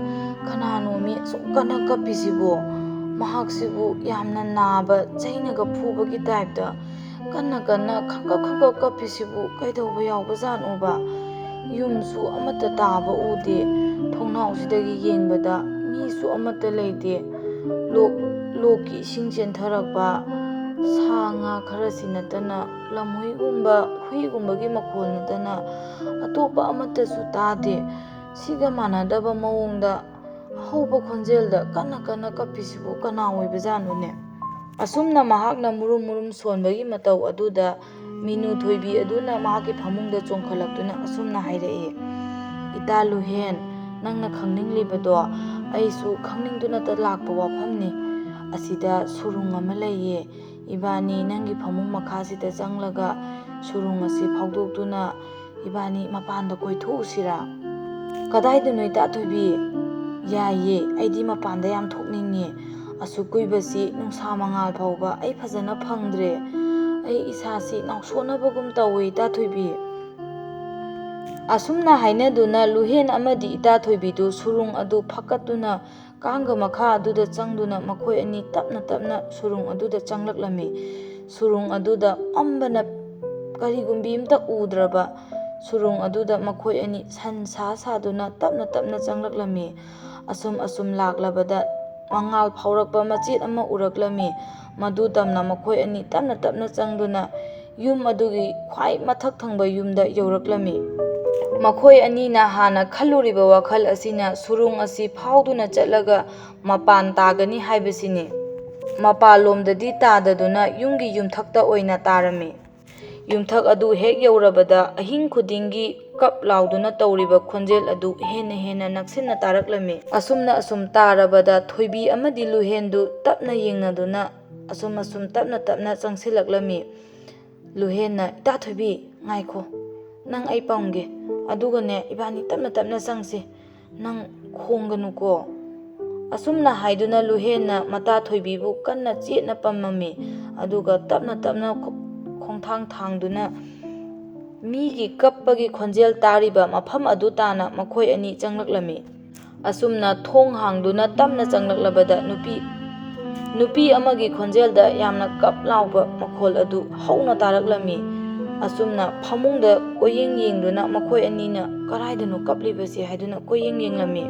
ꯀꯅꯥꯅꯣꯃꯤ ꯑꯁꯨꯛ ꯀꯟꯅ ꯀꯞꯄꯤꯁꯤꯕꯣ? ꯃꯍꯥꯛꯁꯤꯕꯨ ꯌꯥꯝꯅ ꯅꯥꯕ, ꯆꯩꯅꯒ ꯐꯨꯕꯒꯤ ꯇꯥꯏꯞꯇ ꯀꯟꯅ ꯀꯟꯅ ꯈꯪꯀꯞ ꯈꯪꯀꯞ ꯀꯞꯄꯤꯁꯤꯕꯨ ꯀꯩꯗꯧꯕ ꯌꯥꯎꯕꯖꯥꯠꯅꯣꯕ? ꯌꯨꯝꯁꯨ ꯑꯃꯠꯇ ꯇꯥꯕ ꯎꯗꯦ, ꯊꯣꯡꯅꯥꯎꯁꯤꯗꯒꯤ ꯌꯦꯡꯕꯗ ꯃꯤꯁꯨ ꯑꯃꯠꯇ ꯂꯩꯇꯦ, ꯂꯣꯛꯀꯤ ꯏꯁꯤꯡ ꯆꯦꯟꯊꯔꯛꯄ, ꯁꯥ ꯉꯥ ꯈꯔꯁꯤ ꯅꯠꯇꯅ ꯂꯝꯍꯨꯏꯒꯨꯝꯕ ꯍꯨꯏꯒꯨꯝꯕꯒꯤ ꯃꯈꯣꯜ ꯅꯠꯇꯅ ꯑꯇꯣꯞꯄ ꯑꯃꯠꯇꯁꯨ ꯇꯥꯗꯦ꯫ ꯁꯤꯒ ꯃꯥꯟꯅꯗꯕ ꯃꯑꯣꯡꯗ ꯑꯍꯧꯕ ꯈꯣꯟꯖꯦꯜꯗ ꯀꯟꯅ ꯀꯟꯅ ꯀꯞꯄꯤꯁꯤꯕꯨ ꯀꯅꯥ ꯑꯣꯏꯕꯖꯥꯠꯅꯣꯅꯦ? ꯑꯁꯨꯝꯅ ꯃꯍꯥꯛꯅ ꯃꯨꯔꯨꯝ ꯃꯨꯔꯨꯝ ꯁꯣꯟꯕꯒꯤ ꯃꯇꯧ ꯑꯗꯨꯗ ꯃꯤꯅꯨ ꯊꯣꯏꯕꯤ ꯑꯗꯨꯅ ꯃꯍꯥꯛꯀꯤ ꯐꯃꯨꯡꯗ ꯆꯣꯡꯈꯠꯂꯛꯇꯨꯅ ꯑꯁꯨꯝꯅ ꯍꯥꯏꯔꯛꯏ, "ꯏꯇꯥ ꯂꯨꯍꯦꯟ, ꯅꯪꯅ ꯈꯪꯅꯤꯡꯂꯤꯕꯗꯣ ꯑꯩꯁꯨ ꯈꯪꯅꯤꯡꯗꯨꯅꯇ ꯂꯥꯛꯄ ꯋꯥꯐꯝꯅꯤ꯫ ꯑꯁꯤꯗ ꯁꯨꯔꯨꯡ ꯑꯃ ꯂꯩꯌꯦ꯫ ꯏꯕꯥꯅꯤ ꯅꯪꯒꯤ ꯐꯃꯨꯡ ꯃꯈꯥꯁꯤꯗ ꯆꯪꯂꯒ ꯁꯨꯔꯨꯡ ꯑꯁꯤ ꯐꯥꯎꯗꯣꯛꯇꯨꯅ ꯏꯕꯥꯅꯤ ꯃꯄꯥꯟꯗ ꯀꯣꯏꯊꯣꯛꯎꯁꯤꯔꯥ?" "ꯀꯗꯥꯏꯗꯅꯣ ꯏꯇꯥ ꯊꯣꯏꯕꯤ?" "ꯌꯥꯏꯌꯦ, ꯑꯩꯗꯤ ꯃꯄꯥꯟꯗ ꯌꯥꯝ ꯊꯣꯛꯅꯤꯡꯉꯦ꯫ ꯑꯁꯨꯛ ꯀꯨꯏꯕꯁꯤ ꯅꯨꯡꯁꯥ ꯃꯉꯥꯜ ꯐꯥꯎꯕ ꯑꯩ ꯐꯖꯅ ꯐꯪꯗ꯭ꯔꯦ꯫ ꯑꯩ ꯏꯁꯥꯁꯤ ꯅꯥꯎꯁꯣꯠꯅꯕꯒꯨꯝ ꯇꯧꯋꯦ ꯏꯇꯥ ꯊꯣꯏꯕꯤ." ꯑꯁꯨꯝꯅ ꯍꯥꯏꯅꯗꯨꯅ ꯂꯨꯍꯦꯟ ꯑꯃꯗꯤ ꯏꯇꯥ ꯊꯣꯏꯕꯤꯗꯨ ꯁꯨꯔꯨꯡ ꯑꯗꯨ ꯐꯛꯀꯠꯇꯨꯅ ꯀꯥꯡꯒ ꯃꯈꯥ ꯑꯗꯨꯗ ꯆꯪꯗꯨꯅ ꯃꯈꯣꯏ ꯑꯅꯤ ꯇꯞꯅ ꯇꯞꯅ ꯁꯨꯔꯨꯡ ꯑꯗꯨꯗ ꯆꯪꯂꯛꯂꯝꯃꯤ꯫ ꯁꯨꯔꯨꯡ ꯑꯗꯨꯗ ꯃꯝꯕꯅ ꯀꯔꯤꯒꯨꯝꯕꯤ ꯑꯃꯇ ꯎꯗ꯭ꯔꯕ ꯁꯨꯔꯨꯡ ꯑꯗꯨꯗ ꯃꯈꯣꯏ ꯑꯅꯤ ꯁꯟ ꯁꯥꯗꯨꯅ ꯇꯞꯅ ꯇꯞꯅ ꯆꯪꯂꯛꯂꯝꯃꯤ꯫ ꯑꯁꯨꯝ ꯂꯥꯛꯂꯕꯗ ꯃꯉꯥꯜ ꯐꯥꯎꯔꯛꯄ ꯃꯆꯦꯠ ꯑꯃ ꯎꯔꯛꯂꯝꯃꯤ꯫ ꯃꯗꯨ ꯇꯝꯅ ꯃꯈꯣꯏ ꯑꯅꯤ ꯇꯞꯅ ꯇꯞꯅ ꯆꯪꯗꯨꯅ ꯌꯨꯝ ꯑꯗꯨꯒꯤ ꯈ꯭ꯋꯥꯏ ꯃꯊꯛ ꯊꯪꯕ ꯌꯨꯝꯗ ꯌꯧꯔꯛꯂꯝꯃꯤ꯫ ꯃꯈꯣꯏ ꯑꯅꯤꯅ ꯍꯥꯟꯅ ꯈꯜꯂꯨꯔꯤꯕ ꯋꯥꯈꯜ ꯑꯁꯤꯅ ꯁꯨꯔꯨꯡ ꯑꯁꯤ ꯐꯥꯎꯗꯨꯅ ꯆꯠꯂꯒ ꯃꯄꯥꯟ ꯇꯥꯒꯅꯤ ꯍꯥꯏꯕꯁꯤꯅꯤ꯫ ꯃꯄꯥꯟꯂꯣꯝꯗꯗꯤ ꯇꯥꯗꯗꯨꯅ ꯌꯨꯝꯒꯤ ꯌꯨꯝꯊꯛꯇ ꯑꯣꯏꯅ ꯇꯥꯔꯝꯃꯤ꯫ ꯌꯨꯝꯊꯛ ꯑꯗꯨ ꯍꯦꯛ ꯌꯧꯔꯕꯗ ꯑꯍꯤꯡ ꯈꯨꯗꯤꯡꯒꯤ ꯀꯞ ꯂꯥꯎꯗꯨꯅ ꯇꯧꯔꯤꯕ ꯈꯣꯟꯖꯦꯜ ꯑꯗꯨ ꯍꯦꯟꯅ ꯍꯦꯟꯅ ꯅꯛꯁꯤꯟꯅ ꯇꯥꯔꯛꯂꯝꯃꯤ꯫ ꯑꯁꯨꯝ ꯇꯥꯔꯕꯗ ꯊꯣꯏꯕꯤ ꯑꯃꯗꯤ ꯂꯨꯍꯦꯟꯗꯨ ꯇꯞꯅ ꯌꯦꯡꯅꯗꯨꯅ ꯑꯁꯨꯝ ꯇꯞꯅ ꯇꯞꯅ ꯆꯪꯁꯤꯜꯂꯛꯂꯝꯃꯤ꯫ ꯂꯨꯍꯦꯟꯅ, "ꯏꯇꯥ ꯊꯣꯏꯕꯤ, ꯉꯥꯏꯈꯣ, ꯅꯪ ꯑꯩ ꯄꯝꯒꯦ, ꯑꯗꯨꯒꯅꯦ ꯏꯕꯥꯅꯤ ꯇꯞꯅ ꯇꯞꯅ ꯆꯪꯁꯤ, ꯅꯪ ꯈꯣꯡꯒꯅꯨꯀꯣ." ꯑꯁꯨꯝꯅ ꯍꯥꯏꯗꯨꯅ ꯂꯨꯍꯦꯟꯅ ꯃꯇꯥ ꯊꯣꯏꯕꯤꯕꯨ ꯀꯟꯅ ꯆꯦꯠꯅ ꯄꯝꯃꯝꯃꯤ꯫ ꯑꯗꯨꯒ ꯇꯞꯅ ꯇꯞꯅ ꯈꯣꯡꯊꯥꯡ ꯊꯥꯡꯗꯨꯅ ꯃꯤꯒꯤ ꯀꯞꯄꯒꯤ ꯈꯣꯟꯖꯦꯜ ꯇꯥꯔꯤꯕ ꯃꯐꯝ ꯑꯗꯨ ꯇꯥꯅ ꯃꯈꯣꯏ ꯑꯅꯤ ꯆꯪꯂꯛꯂꯝꯃꯤ꯫ ꯑꯁꯨꯝꯅ ꯊꯣꯡ ꯍꯥꯡꯗꯨꯅ ꯇꯞꯅ ꯆꯪꯂꯛꯂꯕꯗ ꯅꯨꯄꯤ ꯑꯃꯒꯤ ꯈꯣꯟꯖꯦꯜꯗ ꯌꯥꯝꯅ ꯀꯞ ꯂꯥꯎꯕ ꯃꯈꯣꯜ ꯑꯗꯨ ꯍꯧꯅ ꯇꯥꯔꯛꯂꯝꯃꯤ꯫ ꯑꯁꯨꯝꯅ ꯐꯃꯨꯡꯗ ꯀꯣꯏꯌꯦꯡ ꯌꯦꯡꯗꯨꯅ ꯃꯈꯣꯏ ꯑꯅꯤꯅ ꯀꯔꯥꯏꯗꯅꯣ ꯀꯞꯂꯤꯕꯁꯤ ꯍꯥꯏꯗꯨꯅ ꯀꯣꯏꯌꯦꯡ ꯌꯦꯡꯂꯝꯃꯤ꯫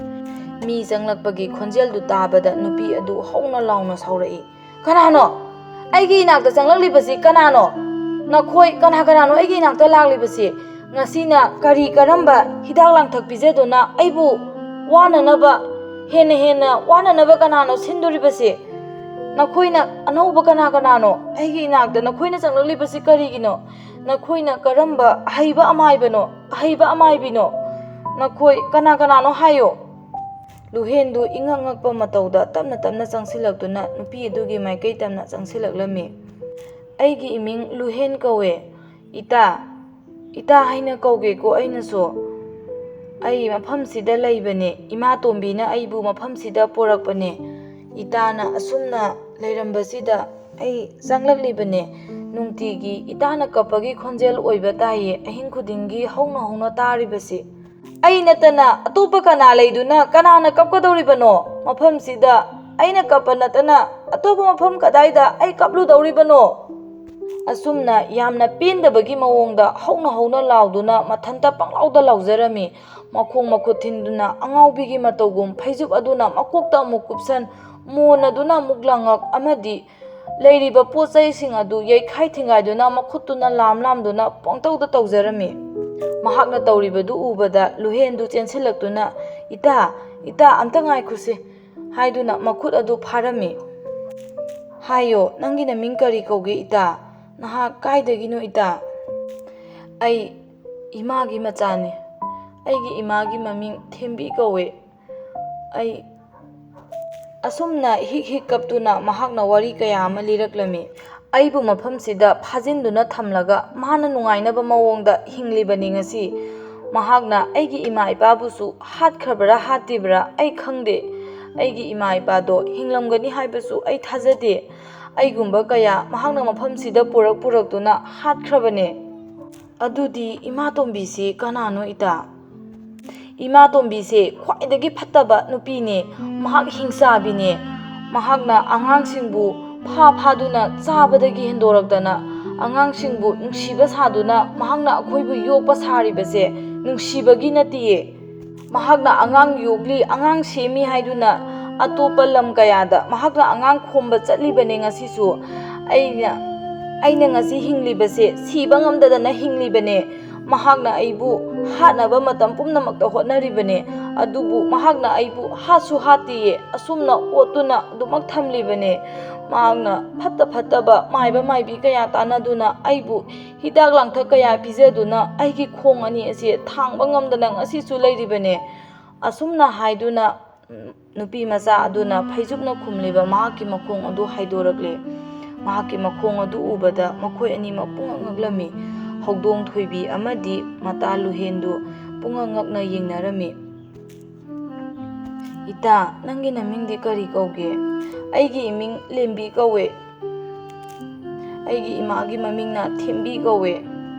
ꯃꯤ ꯆꯪꯂꯛꯄꯒꯤ ꯈꯣꯟꯖꯦꯜꯗꯨ ꯇꯥꯕꯗ ꯅꯨꯄꯤ ꯑꯗꯨ ꯍꯧꯅ ꯂꯥꯎꯅ ꯁꯥꯎꯔꯛꯏ, "ꯀꯅꯥꯅꯣ? ꯑꯩꯒꯤ ꯏꯅꯥꯛꯇ ꯆꯪꯂꯛꯂꯤꯕꯁꯤ ꯀꯅꯥꯅꯣ? ꯅꯈꯣꯏ ꯀꯅꯥꯅꯣ ꯑꯩꯒꯤ ꯏꯅꯥꯛꯇ ꯂꯥꯛꯂꯤꯕꯁꯤ? ꯉꯁꯤꯅ ꯀꯔꯝꯕ ꯍꯤꯗꯥꯛ ꯂꯥꯡꯊꯛ ꯄꯤꯖꯗꯨꯅ ꯑꯩꯕꯨ ꯍꯦꯟꯅ ꯋꯥꯅꯅꯕ ꯀꯅꯥꯅꯣ ꯁꯤꯟꯗꯣꯔꯤꯕꯁꯤ? ꯅꯈꯣꯏꯅ ꯑꯅꯧꯕꯀꯅꯥꯅꯣ? ꯑꯩꯒꯤ ꯏꯅꯥꯛꯇ ꯅꯈꯣꯏꯅ ꯆꯪꯂꯛꯂꯤꯕꯁꯤ ꯀꯔꯤꯒꯤꯅꯣ? ꯅꯈꯣꯏꯅ ꯀꯔꯝꯕ ꯑꯍꯩꯕ ꯑꯃꯥꯏꯕꯤꯅꯣ? ꯅꯈꯣꯏ ꯀꯅꯥꯅꯣ ꯍꯥꯏꯌꯣ." ꯂꯨꯍꯦꯟꯗꯨ ꯏꯉꯛ ꯉꯛꯄ ꯃꯇꯧꯗ ꯇꯞꯅ ꯇꯞꯅ ꯆꯪꯁꯤꯜꯂꯛꯇꯨꯅ ꯅꯨꯄꯤ ꯑꯗꯨꯒꯤ ꯃꯥꯏꯀꯩ ꯇꯝꯅ ꯆꯪꯁꯤꯜꯂꯛꯂꯝꯃꯤ꯫ "ꯑꯩꯒꯤꯏꯃꯤꯡ ꯂꯨꯍꯦꯟ ꯀꯧꯋꯦ꯫ ꯏꯇꯥ ꯍꯥꯏꯅ ꯀꯧꯒꯦꯀꯣ ꯑꯩꯅꯁꯨ꯫ ꯑꯩ ꯃꯐꯝꯁꯤꯗ ꯂꯩꯕꯅꯦ꯫ ꯏꯃꯥꯇꯣꯝꯕꯤꯅ ꯑꯩꯕꯨ ꯃꯐꯝꯁꯤꯗ ꯄꯣꯔꯛꯄꯅꯦ꯫ ꯏꯇꯥꯅ ꯑꯁꯨꯝꯅ ꯂꯩꯔꯝꯕꯁꯤꯗ ꯑꯩ ꯆꯪꯂꯛꯂꯤꯕꯅꯦ꯫ ꯅꯨꯡꯇꯤꯒꯤ ꯏꯇꯥꯅ ꯀꯞꯄꯒꯤ ꯈꯣꯟꯖꯦꯜ ꯑꯣꯏꯕ ꯇꯥꯏꯌꯦ ꯑꯍꯤꯡ ꯈꯨꯗꯤꯡꯒꯤ ꯍꯧꯅ ꯇꯥꯔꯤꯕꯁꯤ꯫ ꯑꯩ ꯅꯠꯇꯅ ꯑꯇꯣꯞꯄ ꯀꯅꯥ ꯂꯩꯗꯨꯅ ꯀꯅꯥꯅ ꯀꯞꯀꯗꯧꯔꯤꯕꯅꯣ? ꯃꯐꯝꯁꯤꯗ ꯑꯩꯅ ꯀꯞꯄ ꯅꯠꯇꯅ ꯑꯇꯣꯞꯄ ꯃꯐꯝ ꯀꯗꯥꯏꯗ ꯑꯩ ꯀꯞꯂꯨꯗꯧꯔꯤꯕꯅꯣ?" ꯑꯁꯨꯝꯅ ꯌꯥꯝꯅ ꯄꯦꯟꯗꯕꯒꯤ ꯃꯑꯣꯡꯗ ꯍꯧꯅ ላꯎꯗꯨꯅ ꯃꯊꯟꯇ ꯄꯪꯂꯥꯎꯗ ꯂꯥꯎꯖꯔꯝꯃꯤ꯫ ꯃꯈꯣꯡ ꯃꯈꯨꯠ ꯊꯤꯟꯗꯨꯅ ꯑꯉꯥꯎꯕꯤꯒꯤ ꯃꯇꯧꯒꯨꯝ ꯐꯩꯖꯨꯞ ꯑꯗꯨꯅ ꯃꯀꯣꯛꯇ ꯑꯃꯨꯛ ꯀꯨꯞꯁꯟ, ꯃꯣꯟ ꯑꯗꯨꯅ ꯑꯃꯨꯛ ꯂꯪꯉꯛ ꯑꯃꯗꯤ ꯂꯩꯔꯤꯕ ꯄꯣꯠ ꯆꯩꯁꯤꯡ ꯑꯗꯨ ꯌꯩꯈꯥꯏ ꯊꯤꯡꯒꯥꯏꯗꯨꯅ ꯃꯈꯨꯠꯇꯨꯅ ꯂꯥꯝꯗꯨꯅ ꯄꯪꯇꯧꯗ ꯇꯧꯖꯔꯝꯃꯤ꯫ ꯃꯍꯥꯛꯅ ꯇꯧꯔꯤꯕꯗꯨ ꯎꯕꯗ ꯂꯨꯍꯦꯟꯗꯨ ꯆꯦꯟꯁꯤꯜꯂꯛꯇꯨꯅ, "ꯏꯇꯥ ꯑꯝꯇ ꯉꯥꯏꯈꯣꯁꯦ" ꯍꯥꯏꯗꯨꯅ ꯃꯈꯨꯠ ꯑꯗꯨ ꯐꯥꯔꯝꯃꯤ꯫ "ꯍꯥꯏꯌꯣ, ꯅꯪꯒꯤ ꯅꯃꯤꯡ ꯀꯔꯤ ꯀꯧꯒꯦ ꯏꯇꯥ? ꯅꯍꯥꯛ ꯀꯥꯏꯗꯒꯤꯅꯣ ꯏꯇꯥ?" "ꯑꯩ ꯏꯃꯥꯒꯤ ꯃꯆꯥꯅꯤ꯫ ꯑꯩꯒꯤ ꯏꯃꯥꯒꯤ ꯃꯃꯤꯡ ꯊꯦꯝꯕꯤ ꯀꯧꯋꯦ꯫ ꯑꯁꯨꯝꯅ ꯍꯤꯛ ꯀꯞꯇꯨꯅ ꯃꯍꯥꯛꯅ ꯋꯥꯔꯤ ꯀꯌꯥ ꯑꯃ ꯂꯤꯔꯛꯂꯝꯃꯤ꯫ "ꯑꯩꯕꯨ ꯃꯐꯝꯁꯤꯗ ꯐꯥꯖꯤꯟꯗꯨꯅ ꯊꯝꯂꯒ ꯃꯥꯅ ꯅꯨꯡꯉꯥꯏꯅꯕ ꯃꯑꯣꯡꯗ ꯍꯤꯡꯂꯤꯕꯅꯤ ꯉꯁꯤ꯫ ꯃꯍꯥꯛꯅ ꯑꯩꯒꯤ ꯏꯃꯥ ꯏꯄꯥꯕꯨꯁꯨ ꯍꯥꯠꯈ꯭ꯔꯕꯔꯥ ꯍꯥꯠꯇ꯭ꯔꯤꯕꯔꯥ ꯑꯩ ꯈꯪꯗꯦ꯫ ꯑꯩꯒꯤ ꯏꯃꯥ ꯏꯄꯥꯗꯣ ꯍꯤꯡꯂꯝꯒꯅꯤ ꯍꯥꯏꯕꯁꯨ ꯑꯩ ꯊꯥꯖꯗꯦ꯫ ꯑꯩꯒꯨꯝꯕ ꯀꯌꯥ ꯃꯍꯥꯛꯅ ꯃꯐꯝꯁꯤꯗ ꯄꯨꯔꯛꯇꯨꯅ ꯍꯥꯠꯈ꯭ꯔꯕꯅꯦ꯫ ꯑꯗꯨꯗꯤ ꯏꯃꯥꯇꯣꯝꯕꯤꯁꯤ ꯀꯅꯥꯅꯣ ꯏꯇꯥ?" "ꯏꯃꯥꯇꯣꯝꯕꯤꯁꯦ ꯈ꯭ꯋꯥꯏꯗꯒꯤ ꯐꯠꯇꯕ ꯅꯨꯄꯤꯅꯦ꯫ ꯃꯍꯥꯛ ꯍꯤꯡꯆꯥꯕꯤꯅꯦ꯫ ꯃꯍꯥꯛꯅ ꯑꯉꯥꯡꯁꯤꯡꯕꯨ ꯐꯥꯗꯨꯅ ꯆꯥꯕꯗꯒꯤ ꯍꯦꯟꯗꯣꯔꯛꯇꯅ ꯑꯉꯥꯡꯁꯤꯡꯕꯨ ꯅꯨꯡꯁꯤꯕ ꯁꯥꯗꯨꯅ ꯃꯍꯥꯛꯅ ꯑꯩꯈꯣꯏꯕꯨ ꯌꯣꯛꯄ ꯁꯥꯔꯤꯕꯁꯦ ꯅꯨꯡꯁꯤꯕꯒꯤ ꯅꯠꯇꯤꯌꯦ꯫ ꯃꯍꯥꯛꯅ ꯑꯉꯥꯡ ꯌꯣꯛꯂꯤ, ꯑꯉꯥꯡ ꯁꯦꯝꯃꯤ ꯍꯥꯏꯗꯨꯅ ꯑꯇꯣꯞꯄ ꯂꯝ ꯀꯌꯥꯗ ꯃꯍꯥꯛꯅ ꯑꯉꯥꯡ ꯈꯣꯝꯕ ꯆꯠꯂꯤꯕꯅꯦ ꯉꯁꯤꯁꯨ꯫ ꯑꯩꯅ ꯉꯁꯤ ꯍꯤꯡꯂꯤꯕꯁꯦ ꯁꯤꯕ ꯉꯝꯗꯗꯅ ꯍꯤꯡꯂꯤꯕꯅꯦ. ꯃꯍꯥꯛꯅ ꯑꯩꯕꯨ ꯍꯥꯠꯅꯕ ꯃꯇꯝ ꯄꯨꯝꯅꯃꯛꯇ ꯍꯣꯠꯅꯔꯤꯕꯅꯦ. ꯑꯗꯨꯕꯨ ꯃꯍꯥꯛꯅ ꯑꯩꯕꯨ ꯍꯥꯠꯁꯨ ꯍꯥꯠꯇꯤꯌꯦ. ꯑꯁꯨꯝꯅ ꯑꯣꯠꯇꯨꯅ ꯑꯗꯨꯃꯛ ꯊꯝꯂꯤꯕꯅꯦ. ꯃꯍꯥꯛꯅ ꯐꯠꯇꯕ ꯃꯥꯏꯕ ꯃꯥꯏꯕꯤꯀꯌꯥ ꯇꯥꯟꯅꯗꯨꯅ ꯑꯩꯕꯨ ꯍꯤꯗꯥꯛ ꯂꯥꯡꯊꯛ ꯀꯌꯥ ꯄꯤꯖꯗꯨꯅ ꯑꯩꯒꯤ ꯈꯣꯡ ꯑꯅꯤ ꯑꯁꯤ ꯊꯥꯡꯕ ꯉꯝꯗꯅ ꯉꯁꯤꯁꯨ ꯂꯩꯔꯤꯕꯅꯦ. ꯑꯁꯨꯝꯅ ꯍꯥꯏꯗꯨꯅ ꯅꯨꯄꯤ ꯃꯆꯥ ꯑꯗꯨꯅ ꯐꯩꯖꯨꯞꯅ ꯈꯨꯝꯂꯤꯕ ꯃꯍꯥꯛꯀꯤ ꯃꯈꯣꯡ ꯑꯗꯨ ꯍꯥꯏꯗꯣꯔꯛꯂꯦ. ꯃꯍꯥꯛꯀꯤ ꯃꯈꯣꯡ ꯑꯗꯨ ꯎꯕꯗ ꯃꯈꯣꯏ ꯑꯅꯤꯃꯛ ꯄꯨꯡꯉꯛ ꯉꯛꯂꯝꯃꯤ. ꯍꯧꯗꯣꯡ ꯊꯣꯏꯕꯤ ꯑꯃꯗꯤ ꯃꯇꯥ ꯂꯨꯍꯦꯟꯗꯨ ꯄꯨꯡꯉꯛ ꯉꯛꯅ ꯌꯦꯡꯅꯔꯝꯃꯤ. "ꯏꯇꯥ, ꯅꯪꯒꯤ ꯅꯃꯤꯡꯗꯤ ꯀꯔꯤ ꯀꯧꯒꯦ?" "ꯑꯩꯒꯤ ꯏꯃꯤꯡ ꯂꯦꯝꯕꯤ ꯀꯧꯋꯦ." "ꯑꯩꯒꯤ ꯏꯃꯥꯒꯤ ꯃꯃꯤꯡꯅ ꯊꯦꯝꯕꯤ ꯀꯧꯋꯦ."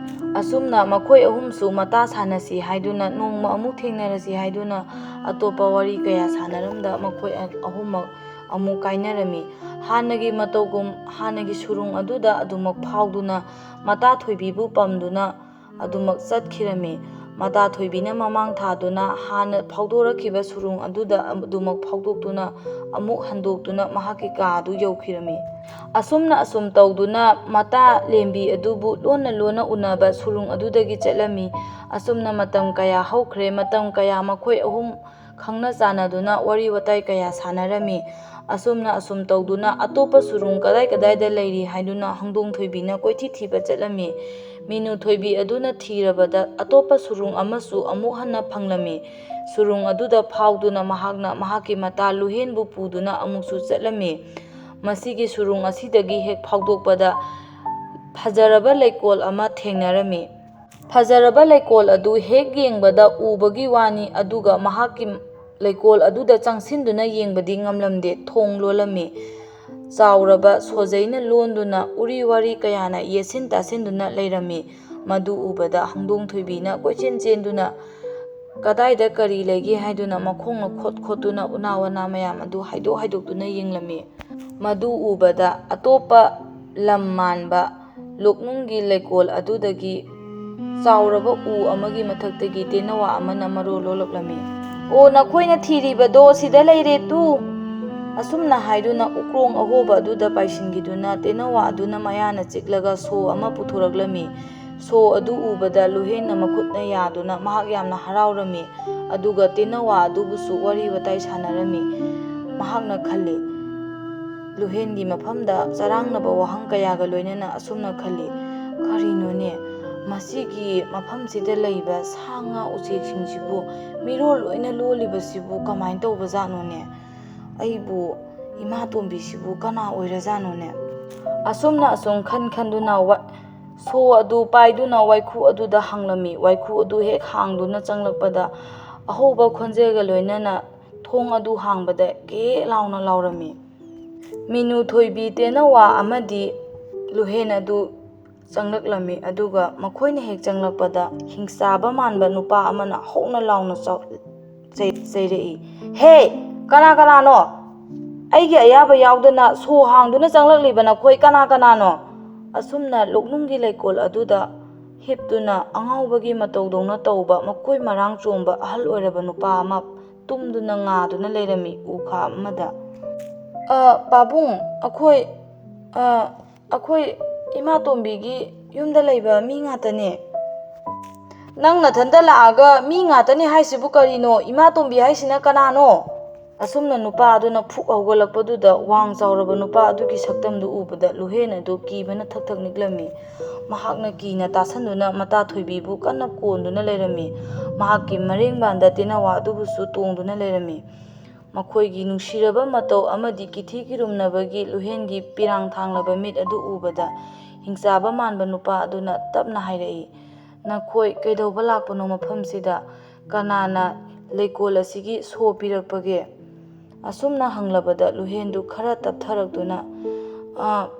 ꯑꯁꯨꯝꯅ ꯃꯈꯣꯏ ꯑꯍꯨꯝꯁꯨ ꯃꯇꯥ ꯁꯥꯟꯅꯁꯤ ꯍꯥꯏꯗꯨꯅ ꯅꯣꯡꯃ ꯑꯃꯨꯛ ꯊꯦꯡꯅꯔꯁꯤ ꯍꯥꯏꯗꯨꯅ ꯑꯇꯣꯞꯄ ꯋꯥꯔꯤꯀꯌꯥ ꯁꯥꯟꯅꯔꯝꯗ ꯃꯈꯣꯏ ꯑꯍꯨꯝꯃꯛ ꯑꯃꯨꯛ ꯀꯥꯏꯅꯔꯝꯃꯤ. ꯍꯥꯟꯅꯒꯤ ꯃꯇꯧꯒꯨꯝ ꯍꯥꯟꯅꯒꯤ ꯁꯨꯔꯨꯡ ꯑꯗꯨꯗ ꯑꯗꯨꯃꯛ ꯐꯥꯎꯗꯨꯅ ꯃꯇꯥ ꯊꯣꯏꯕꯤꯕꯨ ꯄꯝꯗꯨꯅ ꯑꯗꯨꯃꯛ ꯆꯠꯈꯤꯔꯝꯃꯤ. ꯃꯇꯥ ꯊꯣꯏꯕꯤꯅ ꯃꯃꯥꯡ ꯊꯥꯗꯨꯅ ꯍꯥꯟꯅ ꯐꯥꯎꯗꯣꯔꯛꯈꯤꯕ ꯁꯨꯔꯨꯡ ꯑꯗꯨꯗ ꯑꯗꯨꯃꯛ ꯐꯥꯎꯗꯣꯛꯇꯨꯅ ꯑꯃꯨꯛ ꯍꯟꯗꯣꯛꯇꯨꯅ ꯃꯍꯥꯛꯀꯤ ꯀꯥ ꯑꯗꯨ ꯑꯁꯨꯝ ꯇꯧꯗꯨꯅ ꯃꯇꯥ ꯂꯦꯝꯕꯤ ꯑꯗꯨꯕꯨ ꯂꯣꯟꯅ ꯂꯣꯟꯅ ꯎꯅꯕ ꯁꯨꯔꯨꯡ ꯑꯗꯨꯗꯒꯤ ꯆꯠꯂꯝꯃꯤ. ꯑꯁꯨꯝꯅ ꯃꯇꯝ ꯀꯌꯥ ꯍꯧꯈ꯭ꯔꯦ. ꯃꯇꯝ ꯀꯌꯥ ꯃꯈꯣꯏ ꯑꯍꯨꯝ ꯈꯪꯅ ꯆꯥꯟꯅꯗꯨꯅ ꯋꯥꯔꯤ ꯋꯥꯇꯥꯏ ꯀꯌꯥ ꯑꯁꯨꯝ ꯇꯧꯗꯨꯅ ꯑꯇꯣꯞꯄ ꯁꯨꯔꯨꯡ ꯀꯗꯥꯏꯗ ꯂꯩꯔꯤ ꯍꯥꯏꯗꯨꯅ ꯍꯪꯗꯣꯡ ꯊꯣꯏꯕꯤꯅ ꯀꯣꯏꯊꯤ ꯊꯤꯕ ꯆꯠꯂꯝꯃꯤ. ꯃꯤꯅꯨ ꯊꯣꯏꯕꯤ ꯑꯗꯨꯅ ꯊꯤꯔꯕꯗ ꯑꯇꯣꯞꯄ ꯁꯨꯔꯨꯡ ꯑꯃꯁꯨ ꯑꯃꯨꯛ ꯍꯟꯅ ꯐꯪꯂꯝꯃꯤ. ꯁꯨꯔꯨꯡ ꯑꯗꯨꯗ ꯐꯥꯎꯗꯨꯅ ꯃꯍꯥꯛꯅ ꯃꯍꯥꯛꯀꯤ ꯃꯇꯥ ꯂꯨꯍꯦꯟꯕꯨ ꯄꯨꯗꯨꯅ ꯑꯃꯨꯛꯁꯨ ꯆꯠꯂꯝꯃꯤ. ꯃꯁꯤꯒꯤ ꯁꯨꯔꯨꯡ ꯑꯁꯤꯗꯒꯤ ꯍꯦꯛ ꯐꯥꯎꯗꯣꯛꯄꯗ ꯐꯖꯔꯕ ꯂꯩꯀꯣꯜ ꯑꯃ ꯊꯦꯡꯅꯔꯝꯃꯤ. ꯐꯖꯔꯕ ꯂꯩꯀꯣꯜ ꯑꯗꯨ ꯍꯦꯛ ꯌꯦꯡꯕꯗ ꯎꯕꯒꯤ ꯋꯥꯅꯤ. ꯑꯗꯨꯒ ꯃꯍꯥꯛꯀꯤ ꯂꯩꯀꯣꯜ ꯑꯗꯨꯗ ꯆꯪꯁꯤꯟꯗꯨꯅ ꯌꯦꯡꯕꯗꯤ ꯉꯝꯂꯝꯗꯦ. ꯊꯣꯡ ꯂꯣꯜꯂꯝꯃꯤ. ꯆꯥꯎꯔꯕ ꯁꯣꯖꯩꯅ ꯂꯣꯟꯗꯨꯅ ꯎꯔꯤ ꯋꯥꯔꯤ ꯀꯌꯥꯅ ꯌꯦꯠꯁꯤꯟ ꯇꯥꯁꯤꯟꯗꯨꯅ ꯂꯩꯔꯝꯃꯤ. ꯃꯗꯨ ꯎꯕꯗ ꯍꯪꯗꯣꯡ ꯊꯣꯏꯕꯤꯅ ꯀꯣꯏꯆꯦꯟ ꯆꯦꯟꯗꯨꯅ ꯀꯗꯥꯏꯗ ꯀꯔꯤ ꯂꯩꯒꯦ ꯍꯥꯏꯗꯨꯅ ꯃꯈꯣꯡꯅ ꯈꯣꯠꯇꯨꯅ ꯎꯅꯥ ꯋꯥꯅꯥ ꯃꯌꯥꯝ ꯑꯗꯨ ꯍꯥꯏꯗꯣꯛꯇꯨꯅ ꯌꯦꯡꯂꯝꯃꯤ. ꯃꯗꯨ ꯎꯕꯗ ꯑꯇꯣꯞꯄ ꯂꯝ ꯃꯥꯟꯕ ꯂꯣꯛꯅꯨꯡꯒꯤ ꯂꯩꯀꯣꯜ ꯑꯗꯨꯗꯒꯤ ꯆꯥꯎꯔꯕ ꯎ ꯑꯃꯒꯤ ꯃꯊꯛꯇꯒꯤ ꯇꯦꯅꯋꯥ ꯑꯃꯅ ꯃꯔꯣꯜ ꯂꯣꯜꯂꯛꯂꯝꯃꯤ. "ꯑꯣ, ꯅꯈꯣꯏꯅ ꯊꯤꯔꯤꯕꯗꯣ ꯁꯤꯗ ꯂꯩꯔꯦ ꯇꯨ!" ꯑꯁꯨꯝꯅ ꯍꯥꯏꯗꯨꯅ ꯎꯀ꯭ꯔꯣꯡ ꯑꯍꯣꯕ ꯑꯗꯨꯗ ꯄꯥꯏꯁꯤꯟꯈꯤꯗꯨꯅ ꯇꯦꯅꯋꯥ ꯑꯗꯨꯅ ꯃꯌꯥꯅ ꯆꯤꯛꯂꯒ ꯁꯣ ꯑꯃ ꯄꯨꯊꯣꯔꯛꯂꯝꯃꯤ. ꯁꯣ ꯑꯗꯨ ꯎꯕꯗ ꯂꯨꯍꯦꯟꯅ ꯃꯈꯨꯠꯅ ꯌꯥꯗꯨꯅ ꯃꯍꯥꯛ ꯌꯥꯝꯅ ꯍꯔꯥꯎꯔꯝꯃꯤ. ꯑꯗꯨꯒ ꯇꯦꯅꯋꯥ ꯑꯗꯨꯕꯨꯁꯨ ꯋꯥꯔꯤ ꯋꯥꯇꯥꯏ ꯁꯥꯟꯅꯔꯝꯃꯤ. ꯃꯍꯥꯛꯅ ꯈꯜꯂꯤ. ꯂꯨꯍꯦꯟꯒꯤ ꯃꯐꯝꯗ ꯆꯔꯥꯡꯅꯕ ꯋꯥꯍꯪ ꯀꯌꯥꯒ ꯂꯣꯏꯅꯅ ꯑꯁꯨꯝꯅ ꯈꯜꯂꯤ. "ꯀꯔꯤꯅꯣꯅꯦ, ꯃꯁꯤꯒꯤ ꯃꯐꯝꯁꯤꯗ ꯂꯩꯕ ꯁꯥ ꯉꯥ ꯎꯆꯦꯛꯁꯤꯡꯁꯤꯕꯨ ꯃꯤꯔꯣꯜ ꯂꯣꯏꯅ ꯂꯣꯜꯂꯤꯕꯁꯤꯕꯨ ꯀꯃꯥꯏꯅ ꯇꯧꯕꯖꯥꯠꯅꯣꯅꯦ? ꯑꯩꯕꯨ ꯏꯃꯥꯇꯣꯝꯕꯤꯁꯤꯕꯨ ꯀꯅꯥ ꯑꯣꯏꯔꯖꯥꯠꯅꯣꯅꯦ?" ꯑꯁꯨꯝꯅ ꯈꯟꯗꯨꯅ ꯁꯣ ꯑꯗꯨ ꯄꯥꯏꯗꯨꯅ ꯋꯥꯏꯈꯨ ꯑꯗꯨꯗ ꯍꯥꯡꯂꯝꯃꯤ. ꯋꯥꯏꯈꯨ ꯑꯗꯨ ꯍꯦꯛ ꯍꯥꯡꯗꯨꯅ ꯆꯪꯂꯛꯄꯗ ꯑꯍꯧꯕ ꯈꯣꯟꯖꯦꯜꯒ ꯂꯣꯏꯅꯅ ꯊꯣꯡ ꯑꯗꯨ ꯍꯥꯡꯕꯗ ꯒꯦ ꯂꯥꯎꯅ ꯂꯥꯎꯔꯝꯃꯤ. ꯃꯤꯅꯨ ꯊꯣꯏꯕꯤ, ꯇꯦꯅꯋꯥ ꯑꯃꯗꯤ ꯂꯨꯍꯦꯟ ꯑꯗꯨ ꯆꯪꯂꯛꯂꯝꯃꯤ. ꯑꯗꯨꯒ ꯃꯈꯣꯏꯅ ꯍꯦꯛ ꯆꯪꯂꯛꯄꯗ ꯍꯤꯡꯆꯥꯕ ꯃꯥꯟꯕ ꯅꯨꯄꯥ ꯑꯃꯅ ꯍꯧꯅ ꯂꯥꯎꯅ ꯆꯩꯔꯛꯏ. "ꯍꯦ, ꯀꯅꯥꯅꯣ? ꯑꯩꯒꯤ ꯑꯌꯥꯕ ꯌꯥꯎꯗꯅ ꯁꯣ ꯍꯥꯡꯗꯨꯅ ꯆꯪꯂꯛꯂꯤꯕ ꯅꯈꯣꯏ ꯀꯅꯥꯅꯣ?" ꯑꯁꯨꯝꯅ ꯂꯣꯛꯅꯨꯡꯒꯤ ꯂꯩꯀꯣꯜ ꯑꯗꯨꯗ ꯍꯤꯞꯇꯨꯅ ꯑꯉꯥꯎꯕꯒꯤ ꯃꯇꯧꯗꯧꯅ ꯇꯧꯕ ꯃꯀꯣꯏ ꯃꯔꯥꯡ ꯆꯣꯝꯕ ꯑꯍꯜ ꯑꯣꯏꯔꯕ ꯅꯨꯄꯥ ꯑꯃ ꯇꯨꯝꯗꯨꯅ ꯉꯥꯗꯨꯅ ꯂꯩꯔꯝꯃꯤ ꯎꯈꯥ ꯑꯃꯗ. "ꯄꯥꯕꯨꯡ, ꯑꯩꯈꯣꯏ ꯏꯃꯥꯇꯣꯝꯕꯤꯒꯤ ꯌꯨꯝꯗ ꯂꯩꯕ ꯃꯤ ꯉꯥꯛꯇꯅꯦ." "ꯅꯪ ꯅꯊꯟꯇ ꯂꯥꯛꯑꯒ ꯃꯤ ꯉꯥꯛꯇꯅꯦ ꯍꯥꯏꯁꯤꯕꯨ ꯀꯔꯤꯅꯣ? ꯏꯃꯥꯇꯣꯝꯕꯤ ꯍꯥꯏꯁꯤꯅ ꯀꯅꯥꯅꯣ?" ꯑꯁꯨꯝꯅ ꯅꯨꯄꯥ ꯑꯗꯨꯅ ꯐꯨꯛ ꯍꯧꯒꯠꯂꯛꯄꯗꯨꯗ ꯋꯥꯡ ꯆꯥꯎꯔꯕ ꯅꯨꯄꯥ ꯑꯗꯨꯒꯤ ꯁꯛꯇꯝꯗꯨ ꯎꯕꯗ ꯂꯨꯍꯦꯟ ꯑꯗꯨ ꯀꯤꯕꯅ ꯊꯛ ꯊꯛ ꯅꯤꯛꯂꯝꯃꯤ. ꯃꯍꯥꯛꯅ ꯀꯤꯅ ꯇꯥꯁꯟꯗꯨꯅ ꯃꯇꯥ ꯊꯣꯏꯕꯤꯕꯨ ꯀꯟꯅ ꯀꯣꯟꯗꯨꯅ ꯂꯩꯔꯝꯃꯤ. ꯃꯍꯥꯛꯀꯤ ꯃꯔꯦꯡꯕꯥꯟꯗ ꯇꯦꯅꯋꯥ ꯑꯗꯨꯕꯨꯁꯨ ꯇꯣꯡꯗꯨꯅ ꯂꯩꯔꯝꯃꯤ. ꯃꯈꯣꯏꯒꯤ ꯅꯨꯡꯁꯤꯔꯕ ꯃꯇꯧ ꯑꯃꯗꯤ ꯀꯤꯊꯤ ꯀꯤꯔꯨꯝꯅꯕꯒꯤ ꯂꯨꯍꯦꯟꯒꯤ ꯄꯤꯔꯥꯡ ꯊꯥꯡꯂꯕ ꯃꯤꯠ ꯑꯗꯨ ꯎꯕꯗ ꯍꯤꯡꯆꯥꯕ ꯃꯥꯟꯕ ꯅꯨꯄꯥ ꯑꯗꯨꯅ ꯇꯞꯅ ꯍꯥꯏꯔꯛꯏ. "ꯅꯈꯣꯏ ꯀꯩꯗꯧꯕ ꯂꯥꯛꯄꯅꯣ ꯃꯐꯝꯁꯤꯗ? ꯀꯅꯥꯅ ꯂꯩꯀꯣꯜ ꯑꯁꯤꯒꯤ ꯁꯣ ꯄꯤꯔꯛꯄꯒꯦ?" ꯑꯁꯨꯝꯅ ꯍꯪꯂꯕꯗ ꯂꯨꯍꯦꯟꯗꯨ ꯈꯔ ꯇꯞꯊꯔꯛꯇꯨꯅ,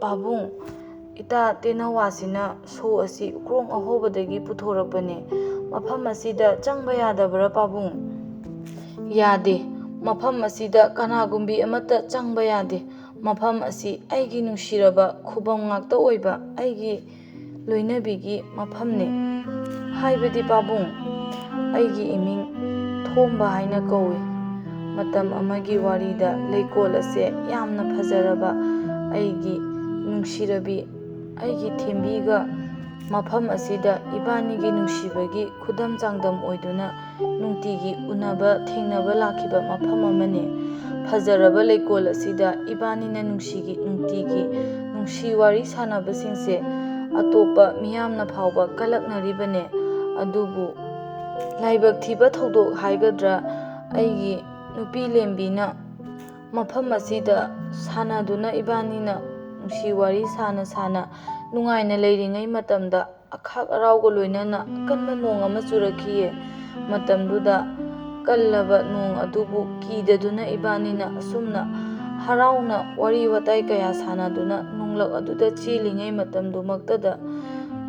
"ꯄꯥꯕꯨꯡ, ꯏꯇꯥ ꯇꯦꯅꯋꯥꯁꯤꯅ ꯁꯣ ꯑꯁꯤ ꯎꯀ꯭ꯔꯣꯡ ꯑꯍꯣꯕꯗꯒꯤ ꯄꯨꯊꯣꯔꯛꯄꯅꯦ. ꯃꯐꯝ ꯑꯁꯤꯗ ꯆꯪꯕ ꯌꯥꯗꯕ꯭ꯔꯥ ꯄꯥꯕꯨꯡ?" "ꯌꯥꯗꯦ. ꯃꯐꯝ ꯑꯁꯤꯗ ꯀꯅꯥꯒꯨꯝꯕꯤ ꯑꯃꯠꯇ ꯆꯪꯕ ꯌꯥꯗꯦ. ꯃꯐꯝ ꯑꯁꯤ ꯑꯩꯒꯤ ꯅꯨꯡꯁꯤꯔꯕ ꯈꯨꯕꯝ ꯉꯥꯛꯇ ꯑꯣꯏꯕ ꯑꯩꯒꯤ ꯂꯣꯏꯅꯕꯤꯒꯤ ꯃꯐꯝꯅꯦ." "ꯍꯥꯏꯕꯗꯤ ꯄꯥꯕꯨꯡ?" "ꯑꯩꯒꯤ ꯏꯃꯤꯡ ꯊꯣꯝꯕ ꯍꯥꯏꯅ ꯀꯧꯏ. ꯃꯇꯝ ꯑꯃꯒꯤ ꯋꯥꯔꯤꯗ ꯂꯩꯀꯣꯜ ꯑꯁꯦ ꯌꯥꯝꯅ ꯐꯖꯔꯕ ꯑꯩꯒꯤ ꯅꯨꯡꯁꯤꯔꯕꯤ, ꯑꯩꯒꯤ ꯊꯦꯝꯕꯤꯒ ꯃꯐꯝ ꯑꯁꯤꯗ ꯏꯕꯥꯅꯤꯒꯤ ꯅꯨꯡꯁꯤꯕꯒꯤ ꯈꯨꯗꯝ ꯆꯥꯡꯗꯝ ꯑꯣꯏꯗꯨꯅ ꯅꯨꯡꯇꯤꯒꯤ ꯎꯅꯕ ꯊꯦꯡꯅꯕ ꯂꯥꯛꯈꯤꯕ ꯃꯐꯝ ꯑꯃꯅꯤ꯫ ꯐꯖꯔꯕ ꯂꯩꯀꯣꯜ ꯑꯁꯤꯗ ꯏꯕꯥꯅꯤꯅ ꯅꯨꯡꯇꯤꯒꯤ ꯅꯨꯡꯁꯤ ꯋꯥꯔꯤ ꯁꯥꯅꯕꯁꯤꯡꯁꯦ ꯑꯇꯣꯞꯄ ꯃꯤꯌꯥꯝꯅ ꯐꯥꯎꯕ ꯀꯜꯂꯛꯅꯔꯤꯕꯅꯦ꯫ ꯑꯗꯨꯕꯨ ꯂꯥꯏꯕꯛ ꯊꯤꯕ ꯊꯧꯗꯣꯛ ꯍꯥꯏꯒꯗ꯭ꯔꯥ, ꯑꯩꯒꯤ ꯅꯨꯄꯤ ꯂꯦꯝꯕꯤꯅ ꯃꯐꯝ ꯑꯁꯤꯗ ꯁꯥꯟꯅꯗꯨꯅ ꯏꯕꯥꯅꯤꯅ ꯅꯨꯡꯁꯤ ꯋꯥꯔꯤ ꯁꯥꯅ ꯅꯨꯡꯉꯥꯏꯅ ꯂꯩꯔꯤꯉꯩ ꯃꯇꯝꯗ ꯑꯈꯥꯛ ꯑꯔꯥꯎꯒ ꯂꯣꯏꯅꯅ ꯑꯀꯟꯕ ꯅꯣꯡ ꯑꯃ ꯆꯨꯔꯛꯈꯤꯌꯦ꯫ ꯃꯇꯝꯗꯨꯗ ꯀꯜꯂꯕ ꯅꯣꯡ ꯑꯗꯨꯕꯨ ꯀꯤꯗꯗꯨꯅ ꯏꯕꯥꯅꯤꯅ ꯑꯁꯨꯝꯅ ꯍꯔꯥꯎꯅ ꯋꯥꯔꯤ ꯋꯥꯇꯥꯏ ꯀꯌꯥ ꯁꯥꯅꯗꯨꯅ ꯅꯣꯡꯂꯛ ꯑꯗꯨꯗ ꯆꯦꯜꯂꯤꯉꯩ ꯃꯇꯝꯗꯨꯃꯛꯇꯗ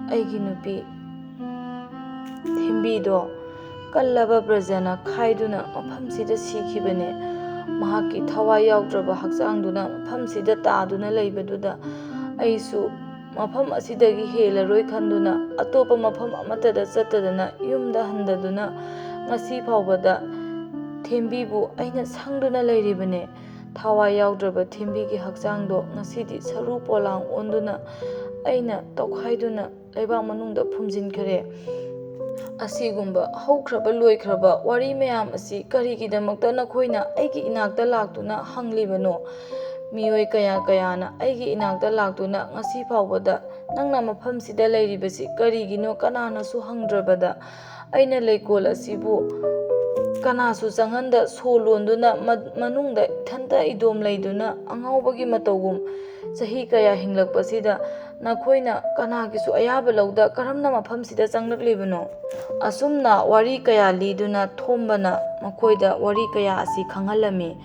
ꯑꯩꯒꯤ ꯅꯨꯄꯤ ꯊꯦꯝꯕꯤꯗꯣ ꯀꯜꯂꯕ ꯕ꯭ꯔꯖꯅ ꯈꯥꯏꯗꯨꯅ ꯃꯐꯝꯁꯤꯗ ꯁꯤꯈꯤꯕꯅꯦ꯫ ꯃꯍꯥꯛꯀꯤ ꯊꯋꯥꯏ ꯌꯥꯎꯗ꯭ꯔꯕ ꯍꯛꯆꯥꯡꯗꯨꯅ ꯃꯐꯝꯁꯤꯗ ꯇꯥꯗꯨꯅ ꯂꯩꯕꯗꯨꯗ ꯑꯩꯁꯨ ꯃꯐꯝ ꯑꯁꯤꯗꯒꯤ ꯍꯦꯜꯂꯔꯣꯏ ꯈꯟꯗꯨꯅ ꯑꯇꯣꯞꯄ ꯃꯐꯝ ꯑꯃꯠꯇꯗ ꯆꯠꯇꯗꯅ ꯌꯨꯝꯗ ꯍꯟꯗꯗꯨꯅ ꯉꯁꯤ ꯐꯥꯎꯕꯗ ꯊꯦꯝꯕꯤꯕꯨ ꯑꯩꯅ ꯁꯪꯗꯨꯅ ꯂꯩꯔꯤꯕꯅꯦ꯫ ꯊꯋꯥꯏ ꯌꯥꯎꯗ꯭ꯔꯕ ꯊꯦꯝꯕꯤꯒꯤ ꯍꯛꯆꯥꯡꯗꯣ ꯉꯁꯤꯗꯤ ꯁꯔꯨ ꯄꯣꯂꯥꯡ ꯑꯣꯟꯗꯨꯅ ꯑꯩꯅ ꯇꯧꯈꯥꯏꯗꯨꯅ ꯂꯩꯕꯥꯛ ꯃꯅꯨꯡꯗ ꯐꯨꯝꯖꯤꯟꯈꯔꯦ꯫ ꯑꯁꯤꯒꯨꯝꯕ ꯍꯧꯈ꯭ꯔꯕ ꯂꯣꯏꯈ꯭ꯔꯕ ꯋꯥꯔꯤ ꯃꯌꯥꯝ ꯑꯁꯤ ꯀꯔꯤꯒꯤꯗꯃꯛꯇ ꯅꯈꯣꯏꯅ ꯑꯩꯒꯤ ꯏꯅꯥꯛꯇ ꯂꯥꯛꯇꯨꯅ ꯍꯪꯂꯤꯕꯅꯣ? ꯃꯤꯑꯣꯏ ꯀꯌꯥꯅ ꯑꯩꯒꯤ ꯏꯅꯥꯛꯇ ꯂꯥꯛꯇꯨꯅ ꯉꯁꯤ ꯐꯥꯎꯕꯗ ꯅꯪꯅ ꯃꯐꯝꯁꯤꯗ ꯂꯩꯔꯤꯕꯁꯤ ꯀꯔꯤꯒꯤꯅꯣ ꯀꯅꯥꯅꯁꯨ ꯍꯪꯗ꯭ꯔꯕꯗ ꯑꯩꯅ ꯂꯩꯀꯣꯜ ꯑꯁꯤꯕꯨ ꯀꯅꯥꯁꯨ ꯆꯪꯍꯟꯗ ꯁꯣ ꯂꯣꯟꯗꯨꯅ ꯃꯅꯨꯡꯗ ꯏꯊꯟꯇ ꯏꯗꯣꯝ ꯂꯩꯗꯨꯅ ꯑꯉꯥꯎꯕꯒꯤ ꯃꯇꯧꯒꯨꯝ ꯆꯍꯤ ꯀꯌꯥ ꯍꯤꯡꯂꯛꯄꯁꯤꯗ ꯅꯈꯣꯏꯅ ꯀꯅꯥꯒꯤꯁꯨ ꯑꯌꯥꯕ ꯂꯧꯗ ꯀꯔꯝꯅ ꯃꯐꯝꯁꯤꯗ ꯆꯪꯂꯛꯂꯤꯕꯅꯣ? ꯑꯁꯨꯝꯅ ꯋꯥꯔꯤ ꯀꯌꯥ ꯂꯤꯗꯨꯅ ꯊꯣꯝꯕꯅ ꯃꯈꯣꯏꯗ ꯋꯥꯔꯤ ꯀꯌꯥ ꯑꯁꯤ ꯈꯪꯍꯜꯂꯝꯃꯤ꯫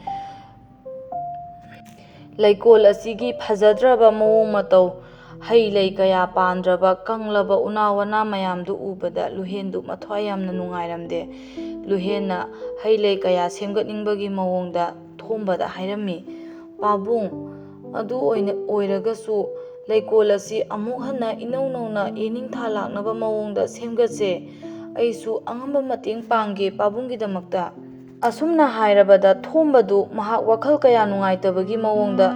ꯂꯩꯀꯣꯜ ꯑꯁꯤꯒꯤ ꯐꯖꯗ꯭ꯔꯕ ꯃꯑꯣꯡ ꯃꯇꯧ, ꯍꯩ ꯂꯩ ꯀꯌꯥ ꯄꯥꯟꯗ꯭ꯔꯕ ꯀꯪꯂꯕ ꯎꯅꯥ ꯋꯥꯅꯥ ꯃꯌꯥꯝꯗꯨ ꯎꯕꯗ ꯂꯨꯍꯦꯟꯗꯨ ꯃꯊ꯭ꯋꯥꯏ ꯌꯥꯝꯅ ꯅꯨꯡꯉꯥꯏꯔꯝꯗꯦ꯫ ꯂꯨꯍꯦꯟꯅ ꯍꯩ ꯂꯩ ꯀꯌꯥ ꯁꯦꯝꯒꯠꯅꯤꯡꯕꯒꯤ ꯃꯑꯣꯡꯗ ꯊꯣꯝꯕꯗ ꯍꯥꯏꯔꯝꯃꯤ, "ꯄꯥꯕꯨꯡ, ꯑꯗꯨ ꯑꯣꯏꯔꯒꯁꯨ ꯂꯩꯀꯣꯜ ꯑꯁꯤ ꯑꯃꯨꯛ ꯍꯟꯅ ꯏꯅꯧ ꯅꯧꯅ ꯌꯦꯅꯤꯡꯊꯥ ꯂꯥꯛꯅꯕ ꯃꯑꯣꯡꯗ ꯁꯦꯝꯒꯠꯁꯦ꯫ ꯑꯩꯁꯨ ꯑꯉꯝꯕ ꯃꯇꯦꯡ ꯄꯥꯡꯒꯦ ꯄꯥꯕꯨꯡꯒꯤꯗꯃꯛꯇ"꯫ ꯑꯁꯨꯝꯅ ꯍꯥꯏꯔꯕꯗ ꯊꯣꯝꯕꯗꯨ ꯃꯍꯥꯛ ꯋꯥꯈꯜ ꯀꯌꯥ ꯅꯨꯡꯉꯥꯏꯇꯕꯒꯤ ꯃꯑꯣꯡꯗ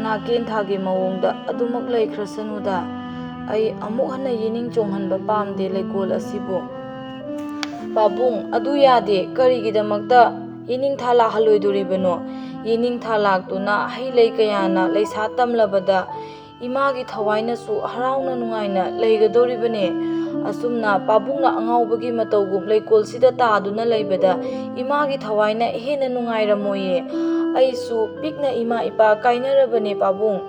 ꯅꯥꯀꯦꯟꯊꯥꯒꯤ ꯃꯑꯣꯡꯗ "ꯑꯗꯨꯃꯛ ꯂꯩꯈ꯭ꯔꯁꯅꯨꯗ, ꯑꯩ ꯑꯃꯨꯛ ꯍꯟꯅ ꯌꯦꯅꯤꯡ ꯆꯣꯡꯍꯟꯕ ꯄꯥꯝꯗꯦ ꯂꯩꯀꯣꯜ ꯑꯁꯤꯕꯨ꯫ ꯄꯥꯕꯨꯡ, ꯑꯗꯨ ꯌꯥꯗꯦ, ꯀꯔꯤꯒꯤꯗꯃꯛꯇ ꯌꯦꯅꯤꯡꯊꯥ ꯂꯥꯛꯍꯜꯂꯣꯏꯗꯣꯔꯤꯕꯅꯣ? ꯌꯦꯅꯤꯡꯊꯥ ꯂꯥꯛꯇꯨꯅ ꯍꯩ ꯂꯩ ꯀꯌꯥꯅ ꯂꯩꯁꯥ ꯇꯝꯂꯕꯗ ꯏꯃꯥꯒꯤ ꯊꯋꯥꯏꯅꯁꯨ ꯍꯔꯥꯎꯅ ꯅꯨꯡꯉꯥꯏꯅ ꯂꯩꯒꯗꯣꯔꯤꯕꯅꯦ꯫ ꯑꯁꯨꯝꯅ ꯄꯥꯕꯨꯡꯅ ꯑꯉꯥꯎꯕꯒꯤ ꯃꯇꯧꯒꯨꯝ ꯂꯩꯀꯣꯜꯁꯤꯗ ꯇꯥꯗꯨꯅ ꯂꯩꯕꯗ ꯏꯃꯥꯒꯤ ꯊꯋꯥꯏꯅ ꯍꯦꯟꯅ ꯅꯨꯡꯉꯥꯏꯔꯝꯃꯣꯏꯌꯦ꯫ ꯑꯩꯁꯨ ꯄꯤꯛꯅ ꯏꯃꯥ ꯏꯄꯥ ꯀꯥꯏꯅꯔꯕꯅꯦ ꯄꯥꯕꯨꯡ"꯫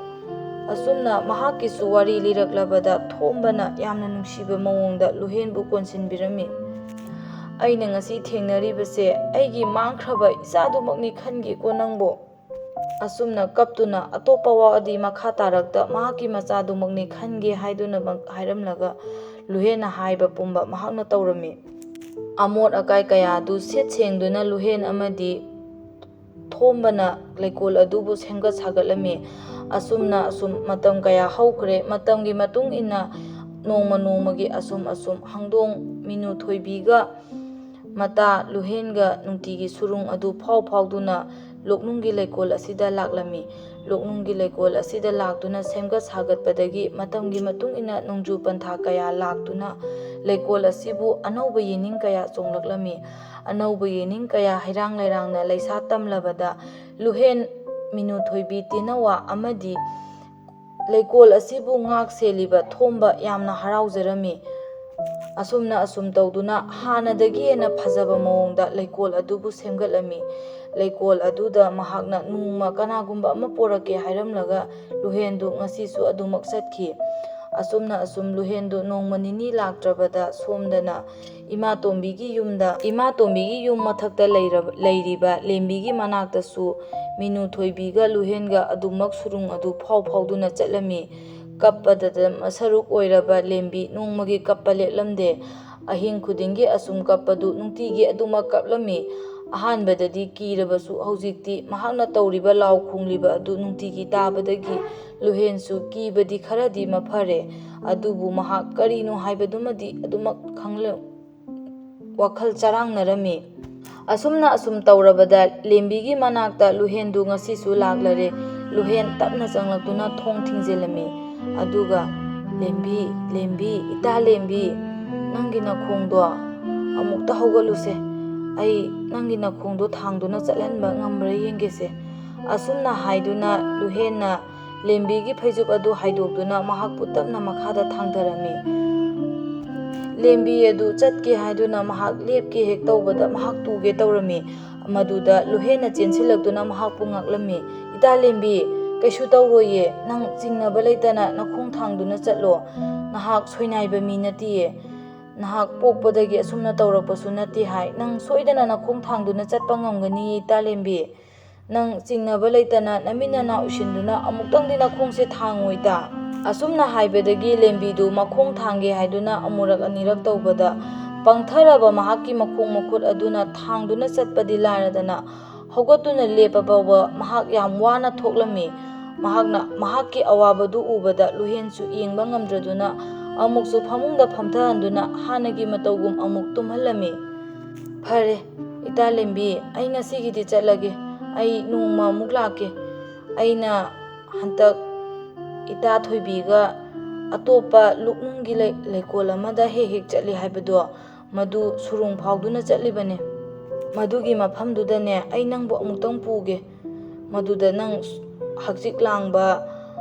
ꯑꯁꯨꯝꯅ ꯃꯍꯥꯛꯀꯤꯁꯨ ꯋꯥꯔꯤ ꯂꯤꯔꯛꯂꯕꯗ ꯊꯣꯝꯕꯅ ꯌꯥꯝꯅ ꯅꯨꯡꯁꯤꯕ ꯃꯑꯣꯡꯗ ꯂꯨꯍꯦꯟꯕꯨ ꯀꯣꯟꯁꯤꯟꯕꯤꯔꯝꯃꯤ꯫ "ꯑꯩꯅ ꯉꯁꯤ ꯊꯦꯡꯅꯔꯤꯕꯁꯦ ꯑꯩꯒꯤ ꯃꯥꯡꯈ꯭ꯔꯕ ꯏꯆꯥꯗꯨꯃꯛꯅꯤ ꯈꯟꯒꯦꯀꯣ ꯅꯪꯕꯣ"꯫ ꯑꯁꯨꯝꯅ ꯀꯞꯇꯨꯅ ꯑꯇꯣꯞꯄ ꯋꯥꯗꯤ ꯃꯈꯥ ꯇꯥꯔꯛꯇ ꯃꯍꯥꯛꯀꯤ ꯃꯆꯥꯗꯨꯃꯛꯅꯤ ꯈꯟꯒꯦ ꯍꯥꯏꯗꯨꯅꯃꯛ ꯍꯥꯏꯔꯝꯂꯒ ꯂꯨꯍꯦꯟꯅ ꯍꯥꯏꯕ ꯄꯨꯝꯕ ꯃꯍꯥꯛꯅ ꯇꯧꯔꯝꯃꯤ꯫ ꯑꯃꯣꯠ ꯑꯀꯥꯏ ꯀꯌꯥꯗꯨ ꯁꯤꯠ ꯁꯦꯡꯗꯨꯅ ꯂꯨꯍꯦꯟ ꯑꯃꯗꯤ ꯊꯣꯝꯕꯅ ꯂꯩꯀꯣꯜ ꯑꯗꯨꯕꯨ ꯁꯦꯝꯒꯠ ꯁꯥꯒꯠꯂꯝꯃꯤ꯫ ꯑꯁꯨꯝꯅ ꯃꯇꯝ ꯀꯌꯥ ꯍꯧꯈ꯭ꯔꯦ꯫ ꯃꯇꯝꯒꯤ ꯃꯇꯨꯡ ꯏꯟꯅ ꯅꯣꯡꯃꯒꯤ ꯑꯁꯨꯝ ꯍꯪꯗꯣꯡ ꯃꯤꯅꯨ ꯊꯣꯏꯕꯤꯒ ꯃꯇꯥ ꯂꯨꯍꯦꯟꯒ ꯅꯨꯡꯇꯤꯒꯤ ꯁꯨꯔꯨꯡ ꯑꯗꯨ ꯐꯥꯎꯗꯨꯅ ꯂꯣꯛꯅꯨꯡꯒꯤ ꯂꯩꯀꯣꯜ ꯑꯁꯤꯗ ꯂꯥꯛꯂꯝꯃꯤ꯫ ꯂꯣꯛꯅꯨꯡꯒꯤ ꯂꯩꯀꯣꯜ ꯑꯁꯤꯗ ꯂꯥꯛꯇꯨꯅ ꯁꯦꯝꯒꯠ ꯁꯥꯒꯠꯄꯗꯒꯤ ꯃꯇꯝꯒꯤ ꯃꯇꯨꯡ ꯏꯟꯅ ꯅꯣꯡꯖꯨ ꯄꯟꯊꯥ ꯀꯌꯥ ꯂꯥꯛꯇꯨꯅ ꯂꯩꯀꯣꯜ ꯑꯁꯤꯕꯨ ꯑꯅꯧꯕ ꯌꯦꯅꯤꯡ ꯀꯌꯥ ꯆꯣꯡꯂꯛꯂꯝꯃꯤ꯫ ꯑꯅꯧꯕ ꯌꯦꯅꯤꯡ ꯀꯌꯥ ꯍꯩꯔꯥꯡ ꯂꯩꯔꯥꯡꯅ ꯂꯩꯁꯥ ꯇꯝꯂꯕꯗ ꯂꯨꯍꯦꯟ, ꯃꯤꯅꯨ ꯊꯣꯏꯕꯤ ꯇꯦꯅꯋꯥ ꯑꯃꯗꯤ ꯂꯩꯀꯣꯜ ꯑꯁꯤꯕꯨ ꯉꯥꯛ ꯁꯦꯜꯂꯤꯕ ꯊꯣꯝꯕ ꯌꯥꯝꯅ ꯍꯔꯥꯎꯖꯔꯝꯃꯤ꯫ ꯑꯁꯨꯝ ꯇꯧꯗꯨꯅ ꯍꯥꯟꯅꯗꯒꯤ ꯍꯦꯟꯅ ꯐꯖꯕ ꯃꯑꯣꯡꯗ ꯂꯩꯀꯣꯜ ꯑꯗꯨꯕꯨ ꯁꯦꯝꯒꯠꯂꯝꯃꯤ꯫ ꯂꯩꯀꯣꯜ ꯑꯗꯨꯗ ꯃꯍꯥꯛꯅ ꯅꯣꯡꯃ ꯀꯅꯥꯒꯨꯝꯕ ꯑꯃ ꯄꯣꯔꯛꯀꯦ ꯍꯥꯏꯔꯝꯂꯒ ꯂꯨꯍꯦꯟꯗꯨ ꯉꯁꯤꯁꯨ ꯑꯗꯨꯃꯛ ꯆꯠꯈꯤ꯫ ꯂꯨꯍꯦꯟꯗꯨ ꯅꯣꯡꯃ ꯅꯤꯅꯤ ꯂꯥꯛꯇ꯭ꯔꯕꯗ ꯁꯣꯝꯗꯅ ꯏꯃꯥꯇꯣꯝꯕꯤꯒꯤ ꯌꯨꯝ ꯃꯊꯛꯇ ꯂꯩꯔꯤꯕ ꯂꯦꯝꯕꯤꯒꯤ ꯃꯅꯥꯛꯇꯁꯨ ꯃꯤꯅꯨ ꯊꯣꯏꯕꯤꯒ ꯂꯨꯍꯦꯟꯒ ꯑꯗꯨꯃꯛ ꯁꯨꯔꯨꯡ ꯑꯗꯨ ꯐꯥꯎꯗꯨꯅ ꯆꯠꯂꯝꯃꯤ꯫ ꯀꯞꯄꯗ ꯃꯁꯔꯨꯛ ꯑꯣꯏꯔꯕ ꯂꯦꯝꯕꯤ ꯅꯣꯡꯃꯒꯤ ꯀꯞꯄ ꯂꯦꯞꯂꯝꯗꯦ꯫ ꯑꯍꯤꯡ ꯈꯨꯗꯤꯡꯒꯤ ꯑꯁꯨꯝ ꯀꯞꯄꯗꯨ ꯅꯨꯡꯇꯤꯒꯤ ꯑꯗꯨꯃꯛ ꯀꯞꯂꯝꯃꯤ꯫ ꯑꯍꯥꯟꯕꯗꯗꯤ ꯀꯤꯔꯕꯁꯨ ꯍꯧꯖꯤꯛꯇꯤ ꯃꯍꯥꯛꯅ ꯇꯧꯔꯤꯕ ꯂꯥꯎ ꯈꯣꯡꯂꯤꯕ ꯑꯗꯨ ꯅꯨꯡꯇꯤꯒꯤ ꯇꯥꯕꯗꯒꯤ ꯂꯨꯍꯦꯟꯁꯨ ꯀꯤꯕꯗꯤ ꯈꯔꯗꯤ ꯃꯐꯔꯦ꯫ ꯑꯗꯨꯕꯨ ꯃꯍꯥꯛ ꯀꯔꯤꯅꯣ ꯍꯥꯏꯕꯗꯨꯃꯗꯤ ꯑꯗꯨꯃꯛ ꯋꯥꯈꯜ ꯆꯔꯥꯡꯅꯔꯝꯃꯤ꯫ ꯑꯁꯨꯝ ꯇꯧꯔꯕꯗ ꯂꯦꯝꯕꯤꯒꯤ ꯃꯅꯥꯛꯇ ꯂꯨꯍꯦꯟꯗꯨ ꯉꯁꯤꯁꯨ ꯂꯥꯛꯂꯔꯦ꯫ ꯂꯨꯍꯦꯟ ꯇꯞꯅ ꯆꯪꯂꯛꯇꯨꯅ ꯊꯣꯡ ꯊꯤꯡꯖꯤꯜꯂꯝꯃꯤ꯫ ꯑꯗꯨꯒ "ꯂꯦꯝꯕꯤ, ꯂꯦꯝꯕꯤ, ꯏꯇꯥ ꯂꯦꯝꯕꯤ, ꯅꯪꯒꯤ ꯅꯈꯣꯡꯗꯣ ꯑꯃꯨꯛꯇ ꯍꯧꯒꯠꯂꯨꯁꯦ, ꯑꯩ ꯅꯪꯒꯤ ꯅꯈꯣꯡꯗꯣ ꯊꯥꯡꯗꯨꯅ ꯆꯠꯍꯟꯕ ꯉꯝꯕ꯭ꯔꯥ ꯌꯦꯡꯒꯦꯁꯦ", ꯑꯁꯨꯝꯅ ꯍꯥꯏꯗꯨꯅ ꯂꯨꯍꯦꯟꯅ ꯂꯦꯝꯕꯤꯒꯤ ꯐꯩꯖꯨꯞ ꯑꯗꯨ ꯍꯥꯏꯗꯣꯛꯇꯨꯅ ꯃꯍꯥꯛꯄꯨ ꯇꯞꯅ ꯃꯈꯥꯗ ꯊꯥꯡꯊꯔꯝꯃꯤ꯫ ꯂꯦꯝꯕꯤ ꯑꯗꯨ ꯆꯠꯀꯦ ꯍꯥꯏꯗꯨꯅ ꯃꯍꯥꯛ លេꯞꯀꯦ ꯍꯦꯛ ꯇꯧꯕꯗ ꯃꯍꯥꯛ ꯇꯨꯒꯦ ꯇꯧꯔꯝꯃꯤ꯫ ꯃꯗꯨꯗ ꯂꯨꯍꯦꯟꯅ ꯆꯦꯟꯁꯤꯜꯂꯛꯇꯨꯅ ꯃꯍꯥꯛꯄꯨ ꯉꯥꯛꯂꯝꯃꯤ꯫ "ꯏꯇꯥ ꯂꯦꯝꯕꯤ, ꯀꯩꯁꯨ ꯇꯧꯔꯣꯏꯌꯦ, ꯅꯪ ꯆꯤꯡꯅꯕ ꯂꯩꯇꯅ ꯅꯈꯣꯡ ꯊꯥꯡꯗꯨꯅ ꯆꯠꯂꯣ, ꯅꯍꯥꯛ ꯁꯣꯏꯅꯥꯏꯕ ꯃꯤ ꯅꯠꯇꯤꯌꯦ, ꯅꯍꯥꯛ ꯄꯣꯛꯄꯗꯒꯤ ꯑꯁꯨꯝꯅ ꯇꯧꯔꯛꯄꯁꯨ ꯅꯠꯇꯦ ꯍꯥꯏ, ꯅꯪ ꯁꯣꯏꯗꯅ ꯅꯈꯣꯡ ꯊꯥꯡꯗꯨꯅ ꯆꯠꯄ ꯉꯝꯒꯅꯤꯌꯦ ꯏꯇꯥ ꯂꯦꯝꯕꯤ, ꯅꯪ ꯆꯤꯡꯅꯕ ꯂꯩꯇꯅ ꯅꯃꯤꯠ ꯅꯅꯥ ꯎꯏꯁꯤꯟꯗꯨꯅ ꯑꯃꯨꯛꯇꯪꯗꯤ ꯅꯈꯣꯡꯁꯦ ꯊꯥꯡꯉꯨ ꯏꯇꯥ". ꯑꯁꯨꯝꯅ ꯍꯥꯏꯕꯗꯒꯤ ꯂꯦꯝꯕꯤꯗꯨ ꯃꯈꯣꯡ ꯊꯥꯡꯒꯦ ꯍꯥꯏꯗꯨꯅ ꯑꯃꯨꯔꯛ ꯑꯅꯤꯔꯛ ꯇꯧꯕꯗ ꯄꯪꯊꯔꯕ ꯃꯍꯥꯛꯀꯤ ꯃꯈꯣꯡ ꯃꯈꯨꯠ ꯑꯗꯨꯅ ꯊꯥꯡꯗꯨꯅ ꯆꯠꯄꯗꯤ ꯂꯥꯏꯔꯗꯅ ꯍꯧꯒꯠꯇꯨꯅ ꯂꯦꯞꯄ ꯐꯥꯎꯕ ꯃꯍꯥꯛ ꯌꯥꯝ ꯋꯥꯅ ꯊꯣꯛꯂꯝꯃꯤ꯫ ꯃꯍꯥꯛꯅ ꯃꯍꯥꯛꯀꯤ ꯑꯋꯥꯕꯗꯨ ꯎꯕꯗ ꯂꯨꯍꯦꯟꯁꯨ ꯌꯦꯡꯕ ꯉꯝꯗ꯭ꯔꯗꯨꯅ ꯑꯃꯨꯛꯁꯨ ꯐꯃꯨꯡꯗ ꯐꯝꯊꯍꯟꯗꯨꯅ ꯍꯥꯟꯅꯒꯤ ꯃꯇꯧꯒꯨꯝ ꯑꯃꯨꯛ ꯇꯨꯝꯍꯜꯂꯝꯃꯤ꯫ "ꯐꯔꯦ ꯏꯇꯥ ꯂꯦꯝꯕꯤ, ꯑꯩ ꯉꯁꯤꯒꯤꯗꯤ ꯆꯠꯂꯒꯦ, ꯑꯩ ꯅꯣꯡꯃ ꯑꯃꯨꯛ ꯂꯥꯛꯀꯦ, ꯑꯩꯅ ꯍꯟꯇꯛ ꯏꯇꯥ ꯊꯣꯏꯕꯤꯒ ꯑꯇꯣꯞꯄ ꯂꯨꯞꯅꯨꯡꯒꯤ ꯂꯩꯀꯣꯜ ꯑꯃꯗ ꯍꯦꯛ ꯍꯦꯛ ꯆꯠꯂꯤ ꯍꯥꯏꯕꯗꯣ, ꯃꯗꯨ ꯁꯨꯔꯨꯡ ꯐꯥꯎꯗꯨꯅ ꯆꯠꯂꯤꯕꯅꯦ, ꯃꯗꯨꯒꯤ ꯃꯐꯝꯗꯨꯗꯅꯦ ꯑꯩ ꯅꯪꯕꯨ ꯑꯃꯨꯛꯇꯪ ꯄꯨꯒꯦ, ꯃꯗꯨꯗ ꯅꯪ ꯍꯛꯆꯤꯛ ꯂꯥꯡꯕ,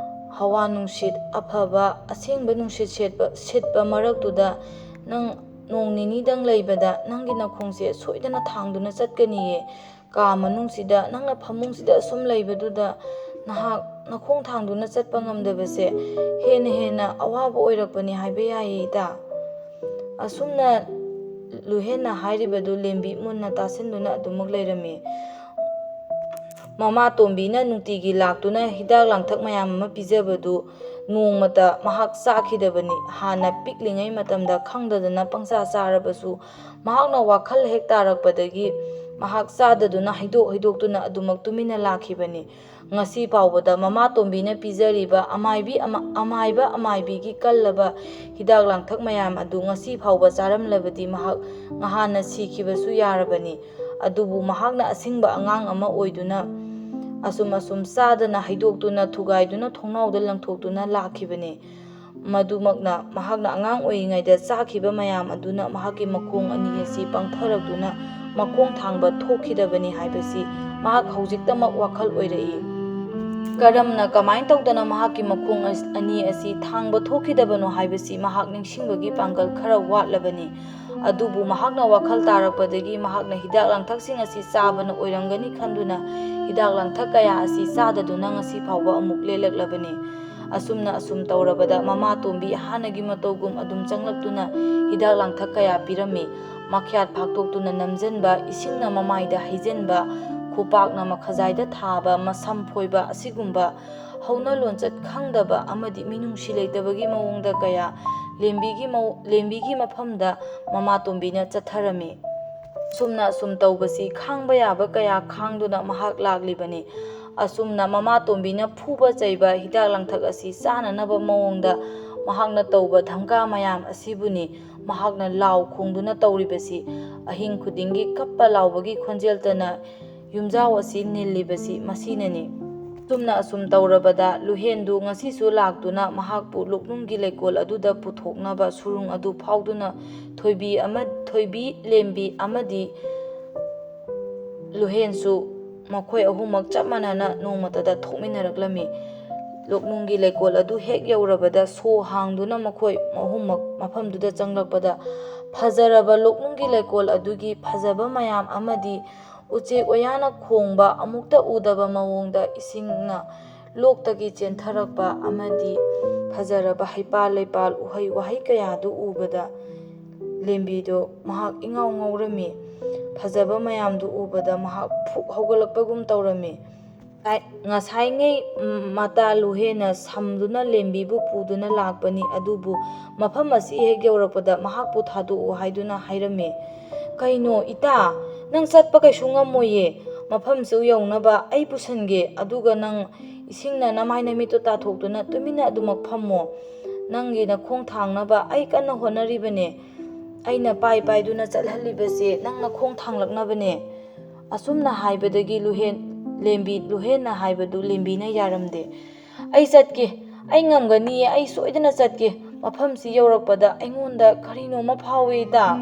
ꯍꯋꯥ ꯅꯨꯡꯁꯤꯠ ꯑꯐꯕ, ꯑꯁꯦꯡꯕ ꯅꯨꯡꯁꯤꯠ ꯁꯤꯠꯄ ꯃꯔꯛꯇꯨꯗ ꯅꯪ ꯅꯣꯡ ꯅꯤꯅꯤꯗꯪ ꯂꯩꯕꯗ ꯅꯪꯒꯤ ꯅꯈꯣꯡꯁꯦ ꯁꯣꯏꯗꯅ ꯊꯥꯡꯗꯨꯅ ꯆꯠꯀꯅꯤꯌꯦ, ꯀꯥ ꯃꯅꯨꯡꯁꯤꯗ ꯅꯪꯅ ꯐꯃꯨꯡꯁꯤꯗ ꯑꯁꯨꯝ ꯂꯩꯕꯗꯨꯗ ꯅꯍꯥꯛ ꯅꯈꯣꯡ ꯊꯥꯡꯗꯨꯅ ꯆꯠꯄ ꯉꯝꯗꯕꯁꯦ ꯍꯦꯟꯅ ꯑꯋꯥꯕ ꯑꯣꯏꯔꯛꯄꯅꯤ ꯍꯥꯏꯕ ꯌꯥꯏꯌꯦ ꯏꯇꯥ". ꯑꯁꯨꯝꯅ ꯂꯨꯍꯦꯟꯅ ꯍꯥꯏꯔꯤꯕꯗꯨ ꯂꯦꯝꯕꯤ ꯃꯨꯟꯅ ꯇꯥꯁꯤꯟꯗꯨꯅ ꯑꯗꯨꯃꯛ ꯂꯩꯔꯝꯃꯤ꯫ ꯃꯃꯥꯇꯣꯝꯕꯤꯅ ꯅꯨꯡꯇꯤꯒꯤ ꯂꯥꯛꯇꯨꯅ ꯍꯤꯗꯥꯛ ꯂꯥꯡꯊꯛ ꯃꯌꯥꯝ ꯑꯃ ꯄꯤꯖꯕꯗꯨ ꯅꯣꯡꯃꯇ ꯃꯍꯥꯛ ꯆꯥꯈꯤꯗꯕꯅꯤ꯫ ꯍꯥꯟꯅ ꯄꯤꯛꯂꯤꯉꯩ ꯃꯇꯝꯗ ꯈꯪꯗꯗꯅ ꯄꯪꯆꯥ ꯆꯥꯔꯕꯁꯨ ꯃꯍꯥꯛꯅ ꯋꯥꯈꯜ ꯍꯦꯛ ꯇꯥꯔꯛꯄꯗꯒꯤ ꯃꯍꯥꯛ ꯆꯥꯗꯗꯨꯅ ꯍꯩꯗꯣꯛꯇꯨꯅ ꯑꯗꯨꯃꯛ ꯇꯨꯃꯤꯟꯅ ꯂꯥꯛꯈꯤꯕꯅꯤ꯫ ꯉꯁꯤ ꯐꯥꯎꯕꯗ ꯃꯃꯥꯇꯣꯝꯕꯤꯅ ꯄꯤꯖꯔꯤꯕ ꯑꯃꯥꯏꯕ ꯑꯃꯥꯏꯕꯤꯒꯤ ꯀꯜꯂꯕ ꯍꯤꯗꯥꯛ ꯂꯥꯡꯊꯛ ꯃꯌꯥꯝ ꯑꯗꯨ ꯉꯁꯤ ꯐꯥꯎꯕ ꯆꯥꯔꯝꯂꯕꯗꯤ ꯃꯍꯥꯛ ꯉꯍꯥꯟꯅ ꯁꯤꯈꯤꯕꯁꯨ ꯌꯥꯔꯕꯅꯤ꯫ ꯑꯗꯨꯕꯨ ꯃꯍꯥꯛꯅ ꯑꯁꯤꯡꯕ ꯑꯉꯥꯡ ꯑꯃ ꯑꯣꯏꯗꯨꯅ ꯑꯁꯨꯝ ꯆꯥꯗꯅ ꯍꯩꯗꯣꯛꯇꯨꯅ ꯊꯨꯒꯥꯏꯗꯨꯅ ꯊꯣꯡꯅꯥꯎꯗ ꯂꯪꯊꯣꯛꯇꯨꯅ ꯂꯥꯛꯈꯤꯕꯅꯤ꯫ ꯃꯗꯨꯃꯛꯅ ꯃꯍꯥꯛꯅ ꯑꯉꯥꯡ ꯑꯣꯏꯔꯤꯉꯩꯗ ꯆꯥꯈꯤꯕ ꯃꯌꯥꯝ ꯑꯗꯨꯅ ꯃꯍꯥꯛꯀꯤ ꯃꯈꯣꯡ ꯑꯅꯤ ꯑꯁꯤ ꯄꯪꯊꯔꯛꯇꯨꯅ ꯃꯈꯣꯡ ꯊꯥꯡꯕ ꯊꯣꯛꯈꯤꯗꯕꯅꯤ ꯍꯥꯏꯕꯁꯤ ꯃꯍꯥꯛ ꯍꯧꯖꯤꯛꯇꯃꯛ ꯋꯥꯈꯜ ꯑꯣꯏꯔꯛꯏ꯫ ꯀꯃꯥꯏꯅ ꯇꯧꯗꯅ ꯃꯍꯥꯛꯀꯤ ꯃꯈꯣꯡ ꯑꯅꯤ ꯑꯁꯤ ꯊꯥꯡꯕ ꯊꯣꯛꯈꯤꯗꯕꯅꯣ ꯍꯥꯏꯕꯁꯤ ꯃꯍꯥꯛ ꯅꯤꯡꯁꯤꯡꯕꯒꯤ ꯄꯥꯡꯒꯜ ꯈꯔ ꯋꯥꯠꯂꯕꯅꯤ꯫ ꯑꯗꯨꯕꯨ ꯃꯍꯥꯛꯅ ꯋꯥꯈꯜ ꯇꯥꯔꯛꯄꯗꯒꯤ ꯃꯍꯥꯛꯅ ꯍꯤꯗꯥꯛ ꯂꯥꯡꯊꯛꯁꯤꯡ ꯑꯁꯤ ꯆꯥꯕꯅ ꯑꯣꯏꯔꯝꯒꯅꯤ ꯈꯟꯗꯨꯅ ꯍꯤꯗꯥꯛ lantak kaya asi sadaduna ngasi phauba amuk leleklabani. Asum taurabada mama tombi hanagi matogum adum changlaktuna hidak langthak kaya pirami. Makhyat phaktoktuna namjanba isingna mamaida haijenba khupakna makhajaida thaba masam phoiba asigumba hauna lonchat khangdaba amadi minungsi leitabagi mawongda kaya lembigi mafamda mama tombina chatharami. Sumna sum taubasi khangba yaba kaya khangduna mahak laglibani. Asumna mama tombina phuba chaiba hidak langthak asi chananaba mawongda mahakna tauba dhamka mayam asibuni mahakna law khongduna tauribasi ahing khudingi kappa lawbagi khonjeltana yumjaw asi nillibasi masinani. Sumna asum taurabada luhendu ngasisu laktuna mahakpu luknunggi leikol aduda puthoknaba surung adu phauduna thoibi lembi amadi luhensu makhoi ahumak chap manana nongmatada thokminaraklami. Luknunggi leikol adu hek yaurabada so hangduna makhoi ahumak mafamduda changlakpada phajaraba luknunggi leikol adugi phajaba mayam amadi uche oyana khongba amukta udaba mawongda isingna loktagi chentharakpa amadi phajaraba haipal leipal uhai wahai kayadu ubada lembido mahak ingaw ngawrami. Phajaba mayamdu ubada mahak phuk haugalakpagum taurami. Ngasai ngai mata luhena samduna lembibu puduna lakpani adubu mafam asi hek yaurapada mahakpu thadu haiduna hairami. Kaino ita nang chatpa kaisu ngamoye mafamsu yaunaba ai pusange aduga nang isingna namai namito tathokduna tumina adumak phammo nangi na khong thangnaba ai kanna honaribane aina paiduna chathalibase nangna khong thanglaknabane. Asumna haibadagi luhen ꯂꯦꯝꯕꯤ ꯂꯨꯍꯦꯟꯅ ꯍꯥꯏꯕꯗꯨ ꯂꯦꯝꯕꯤꯅ ꯌꯥꯔꯝꯗꯦ꯫ "ꯑꯩ ꯆꯠꯀꯦ, ꯑꯩ ꯉꯝꯒꯅꯤꯌꯦ, ꯑꯩ ꯁꯣꯏꯗꯅ ꯆꯠꯀꯦ꯫ ꯃꯐꯝꯁꯤ ꯌꯧꯔꯛꯄꯗ ꯑꯩꯉꯣꯟꯗ ꯀꯔꯤꯅꯣꯃ ꯐꯥꯎꯏ ꯏꯇꯥ."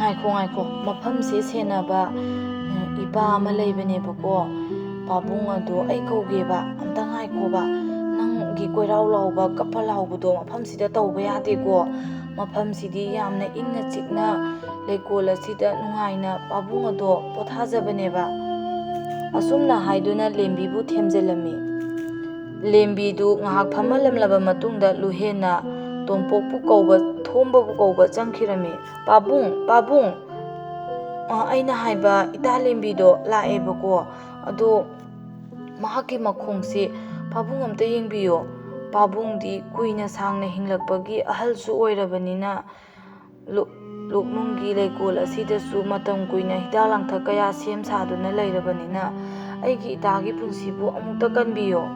ꯉꯥꯏꯈꯣ, ꯃꯐꯝꯁꯤ ꯁꯦꯟꯅꯕ ꯏꯄꯥ ꯑꯃ ꯂꯩꯕꯅꯦꯕꯀꯣ, ꯄꯥꯕꯨꯡ ꯑꯗꯣ ꯑꯩ ꯀꯧꯒꯦꯕ, ꯑꯝꯇ ꯉꯥꯏꯈꯣꯕ꯫ ꯅꯪꯒꯤ ꯀꯣꯏꯔꯥꯎ ꯂꯥꯎꯕ ꯀꯞꯄ ꯂꯥꯎꯕꯗꯣ ꯃꯐꯝꯁꯤꯗ ꯇꯧꯕ ꯌꯥꯗꯦꯀꯣ꯫ ꯃꯐꯝꯁꯤꯗꯤ ꯌꯥꯝꯅ ꯏꯪꯅ ꯆꯤꯛꯅ ꯂꯩꯀꯣꯜ ꯑꯁꯤꯗ ꯅꯨꯡꯉꯥꯏꯅ ꯄꯥꯕꯨꯡ ꯑꯗꯣ ꯄꯣꯊꯥꯖꯕꯅꯦꯕ꯫ ꯑꯁꯨꯝꯅ ꯍꯥꯏꯗꯨꯅ ꯂꯦꯝꯕꯤꯕꯨ ꯊꯦꯝꯖꯤꯜꯂꯝꯃꯤ꯫ ꯂꯦꯝꯕꯤꯗꯨ ꯉꯥꯏꯍꯥꯛ ꯐꯝꯍꯜꯂꯝꯂꯕ ꯃꯇꯨꯡꯗ ꯂꯨꯍꯦꯟꯅ ꯊꯣꯝꯕꯕꯨ ꯀꯧꯕ ꯆꯪꯈꯤꯔꯝꯃꯤ꯫ "ꯄꯥꯕꯨꯡ, ꯑꯩꯅ ꯍꯥꯏꯕ ꯏꯇꯥ ꯂꯦꯝꯕꯤꯗꯣ ꯂꯥꯛꯑꯦꯕꯀꯣ, ꯑꯗꯣ ꯃꯍꯥꯛꯀꯤ ꯃꯈꯣꯡꯁꯤ ꯄꯥꯕꯨꯡ ꯑꯝꯇ ꯌꯦꯡꯕꯤꯌꯣ꯫ ꯄꯥꯕꯨꯡꯗꯤ ꯀꯨꯏꯅ ꯁꯥꯡꯅ ꯍꯤꯡꯂꯛꯄꯒꯤ ꯑꯍꯜꯁꯨ ꯑꯣꯏꯔꯕꯅꯤꯅ ꯂꯣꯛꯅꯨꯡꯒꯤ ꯂꯩꯀꯣꯜ ꯑꯁꯤꯗꯁꯨ ꯃꯇꯝ ꯀꯨꯏꯅ ꯍꯤꯗꯥꯛ ꯂꯥꯡꯊꯛ ꯀꯌꯥ ꯁꯦꯝ ꯁꯥꯗꯨꯅ ꯂꯩꯔꯕꯅꯤꯅ ꯑꯩꯒꯤ ꯏꯇꯥꯒꯤ ꯄꯨꯟꯁꯤꯕꯨ ꯑꯃꯨꯛꯇ ꯀꯟꯕꯤꯌꯣ."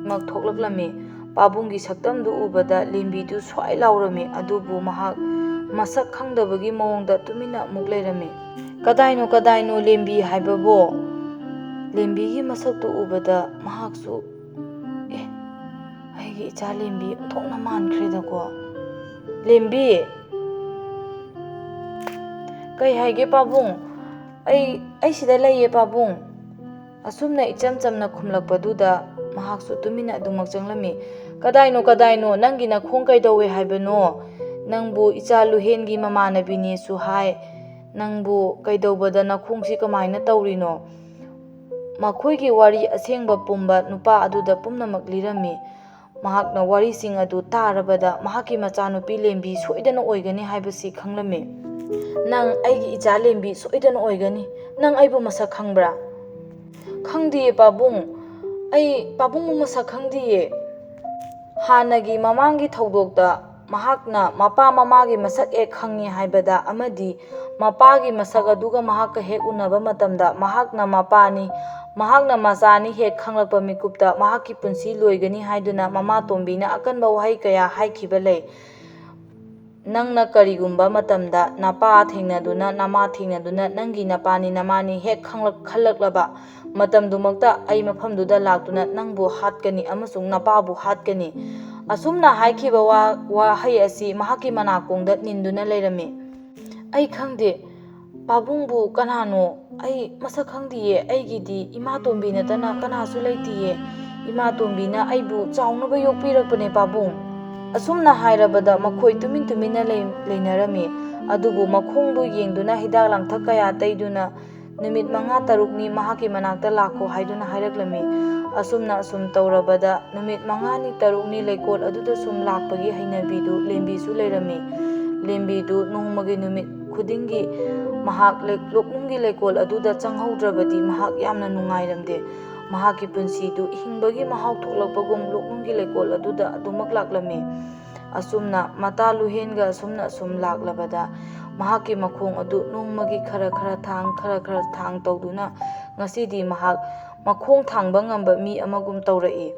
ꯃꯛ ꯊꯣꯛꯂꯛꯂꯝꯃꯤ꯫ ꯄꯥꯕꯨꯡꯒꯤ ꯁꯛꯇꯝꯗꯨ ꯎꯕꯗ ꯂꯦꯝꯕꯤꯗꯨ ꯁ꯭ꯋꯥꯏ ꯂꯥꯎꯔꯝꯃꯤ, ꯑꯗꯨꯕꯨ ꯃꯍꯥꯛ ꯃꯁꯛ ꯈꯪꯗꯕꯒꯤ ꯃꯑꯣꯡꯗ ꯇꯨꯃꯤꯟꯅ ꯑꯃꯨꯛ ꯂꯩꯔꯝꯃꯤ꯫ "ꯀꯗꯥꯏꯅꯣ ꯂꯦꯝꯕꯤ ꯍꯥꯏꯕꯕꯣ?" ꯂꯦꯝꯕꯤꯒꯤ ꯃꯁꯛꯇꯨ ꯎꯕꯗ ꯃꯍꯥꯛꯁꯨ ꯑꯩꯒꯤ ꯏꯆꯥ ꯂꯦꯝꯕꯤ ꯑꯣꯟꯊꯣꯛꯅ ꯃꯥꯟꯈ꯭ꯔꯦꯗꯀꯣ꯫ "ꯂꯦꯝꯕꯤ!" "ꯀꯩ ꯍꯥꯏꯒꯦ ꯄꯥꯕꯨꯡ? ꯑꯩ ꯁꯤꯗ ꯂꯩꯌꯦ ꯄꯥꯕꯨꯡ." ꯑꯁꯨꯝꯅ ꯏꯆꯝ ꯆꯝꯅ ꯈꯨꯝꯂꯛꯄꯗꯨꯗ ꯃꯍꯥꯛꯁꯨ ꯇꯨꯃꯤꯟꯅ ꯑꯗꯨꯃꯛ ꯆꯪꯂꯝꯃꯤ꯫ "ꯀꯗꯥꯏꯅꯣ? ꯅꯪꯒꯤ ꯅꯈꯣꯡ ꯀꯩꯗꯧꯋꯦ ꯍꯥꯏꯕꯅꯣ? ꯅꯪꯕꯨ ꯏꯆꯥ ꯂꯨꯍꯦꯟꯒꯤ ꯃꯃꯥꯟꯅꯕꯤꯅꯦꯁꯨ ꯍꯥꯏ, ꯅꯪꯕꯨ ꯀꯩꯗꯧꯕꯗ ꯅꯈꯣꯡꯁꯤ ꯀꯃꯥꯏꯅ ꯇꯧꯔꯤꯅꯣ?" ꯃꯈꯣꯏꯒꯤ ꯋꯥꯔꯤ ꯑꯁꯦꯡꯕ ꯄꯨꯝꯕ ꯅꯨꯄꯥ ꯑꯗꯨꯗ ꯄꯨꯝꯅꯃꯛ ꯂꯤꯔꯝꯃꯤ꯫ ꯃꯍꯥꯛꯅ ꯋꯥꯔꯤꯁꯤꯡ ꯑꯗꯨ ꯇꯥꯔꯕꯗ ꯃꯍꯥꯛꯀꯤ ꯃꯆꯥꯅꯨꯄꯤ ꯂꯦꯝꯕꯤ ꯁꯣꯏꯗꯅ ꯑꯣꯏꯒꯅꯤ ꯍꯥꯏꯕꯁꯤ ꯈꯪꯂꯝꯃꯤ꯫ "ꯅꯪ ꯑꯩꯒꯤ ꯏꯆꯥ ꯂꯦꯝꯕꯤ ꯁꯣꯏꯗꯅ ꯑꯣꯏꯒꯅꯤ꯫ ꯅꯪ ꯑꯩꯕꯨ ꯃꯁꯛ ꯈꯪꯕ꯭ꯔꯥ?" "ꯈꯪꯗꯤꯌꯦ ꯄꯥꯕꯨꯡ, ꯑꯩ ꯄꯥꯕꯨꯡꯕꯨ ꯃꯁꯛ ꯈꯪꯗꯤꯌꯦ." ꯍꯥꯟꯅꯒꯤ ꯃꯃꯥꯡꯒꯤ ꯊꯧꯗꯣꯛꯇ ꯃꯍꯥꯛꯅ ꯃꯄꯥ-ꯃꯃꯥꯒꯤ ꯃꯁꯛ ꯍꯦꯛ ꯈꯪꯏ ꯍꯥꯏꯕꯗ, ꯑꯃꯗꯤ ꯃꯄꯥꯒꯤ ꯃꯁꯛ ꯑꯗꯨꯒ ꯃꯍꯥꯛꯀ ꯍꯦꯛ ꯎꯅꯕ ꯃꯇꯝꯗ ꯃꯍꯥꯛꯅ ꯃꯄꯥꯅꯤ, ꯃꯍꯥꯛꯅ ꯃꯆꯥꯅꯤ ꯍꯦꯛ ꯈꯪꯂꯛꯄ ꯃꯤꯀꯨꯞꯇ ꯃꯍꯥꯛꯀꯤ ꯄꯨꯟꯁꯤ ꯂꯣꯏꯒꯅꯤ ꯍꯥꯏꯗꯨꯅ ꯃꯃꯥꯇꯣꯝꯕꯤꯅ ꯑꯀꯟꯕ ꯋꯥꯍꯩ ꯀꯌꯥ ꯍꯥꯏꯈꯤꯕ ꯂꯩ꯫ ꯅꯪꯅ ꯀꯔꯤꯒꯨꯝꯕ ꯃꯇꯝꯗ ꯅꯄꯥ ꯊꯦꯡꯅꯗꯨꯅ ꯅꯃꯥ ꯊꯦꯡꯅꯗꯨꯅ ꯅꯪꯒꯤ ꯅꯄꯥꯅꯤ ꯅꯃꯥꯅꯤ ꯍꯦꯛ ꯈꯜꯂꯛꯂꯕ ꯃꯇꯝꯗꯨꯃꯛꯇ ꯑꯩ ꯃꯐꯝꯗꯨꯗ ꯂꯥꯛꯇꯨꯅ ꯅꯪꯕꯨ ꯍꯥꯠꯀꯅꯤ ꯑꯃꯁꯨꯡ ꯅꯄꯥꯕꯨ ꯍꯥꯠꯀꯅꯤ." ꯑꯁꯨꯝꯅ ꯍꯥꯏꯈꯤꯕ ꯋꯥꯍꯩ ꯑꯁꯤ ꯃꯍꯥꯛꯀꯤ ꯃꯅꯥꯀꯣꯡꯗ ꯅꯤꯟꯗꯨꯅ ꯂꯩꯔꯝꯃꯤ꯫ "ꯑꯩ ꯈꯪꯗꯦ ꯄꯥꯕꯨꯡꯕꯨ ꯀꯅꯥꯅꯣ? ꯑꯩ ꯃꯁꯛ ꯈꯪꯗꯤꯌꯦ꯫ ꯑꯩꯒꯤꯗꯤ ꯏꯃꯥꯇꯣꯝꯕꯤ ꯅꯠꯇꯅ ꯀꯅꯥꯁꯨ ꯂꯩꯇꯤꯌꯦ꯫ ꯏꯃꯥꯇꯣꯝꯕꯤꯅ ꯑꯩꯕꯨ ꯆꯥꯎꯅꯕ ꯌꯣꯛꯄꯤꯔꯛꯄꯅꯦ ꯄꯥꯕꯨꯡ." ꯑꯁꯨꯝꯅ ꯍꯥꯏꯔꯕꯗ ꯃꯈꯣꯏ ꯇꯨꯃꯤꯟꯅ ꯂꯩꯅꯔꯝꯃꯤ꯫ ꯑꯗꯨꯕꯨ ꯃꯈꯣꯡꯗꯨ ꯌꯦꯡꯗꯨꯅ ꯍꯤꯗꯥꯛ ꯂꯥꯡꯊꯛ ꯀꯌꯥ ꯇꯩꯗꯨꯅ ꯅꯨꯃꯤꯠ 5-6ꯅꯤ ꯃꯍꯥꯛꯀꯤ ꯃꯅꯥꯛꯇ ꯂꯥꯛꯈꯣ ꯍꯥꯏꯗꯨꯅ ꯍꯥꯏꯔꯛꯂꯝꯃꯤ꯫ ꯑꯁꯨꯝ ꯇꯧꯔꯕꯗ ꯅꯨꯃꯤꯠ 5-6ꯅꯤ ꯂꯩꯀꯣꯜ ꯑꯗꯨꯗ ꯁꯨꯝ ꯂꯥꯛꯄꯒꯤ ꯍꯩꯅꯕꯤꯗꯨ ꯂꯦꯝꯕꯤꯁꯨ ꯂꯩꯔꯝꯃꯤ꯫ ꯂꯦꯝꯕꯤꯗꯨ ꯅꯣꯡꯃꯒꯤ ꯅꯨꯃꯤꯠ ꯈꯨꯗꯤꯡꯒꯤ ꯃꯍꯥꯛ ꯂꯣꯛꯅꯨꯡꯒꯤ ꯂꯩꯀꯣꯜ ꯑꯗꯨꯗ ꯆꯪꯍꯧꯗ꯭ꯔꯕꯗꯤ ꯃꯍꯥꯛ ꯌꯥꯝꯅ ꯅꯨꯡꯉꯥꯏꯔꯝꯗꯦ꯫ ꯃꯍꯥꯛꯀꯤ ꯄꯨꯟꯁꯤꯗꯨ ꯍꯤꯡꯕꯒꯤ ꯃꯍꯥꯎ ꯊꯣꯛꯂꯛꯄꯒꯨꯝ ꯂꯣꯛꯅꯨꯡꯒꯤ ꯂꯩꯀꯣꯜ ꯑꯗꯨꯗ ꯑꯗꯨꯃꯛ ꯂꯥꯛꯂꯝꯃꯤ꯫ ꯑꯁꯨꯝꯅ ꯃꯇꯥ ꯂꯨꯍꯦꯟꯒ ꯑꯁꯨꯝ ꯂꯥꯛꯂꯕꯗ ꯃꯍꯥꯛꯀꯤ ꯃꯈꯣꯡ ꯑꯗꯨ ꯅꯣꯡꯃꯒꯤ ꯈꯔ ꯊꯥꯡ ꯇꯧꯗꯨꯅ ꯉꯁꯤꯗꯤ ꯃꯍꯥꯛ ꯃꯈꯣꯡ ꯊꯥꯡꯕ ꯉꯝꯕ ꯃꯤ ꯑꯃꯒꯨꯝ ꯇꯧꯔꯛꯏ꯫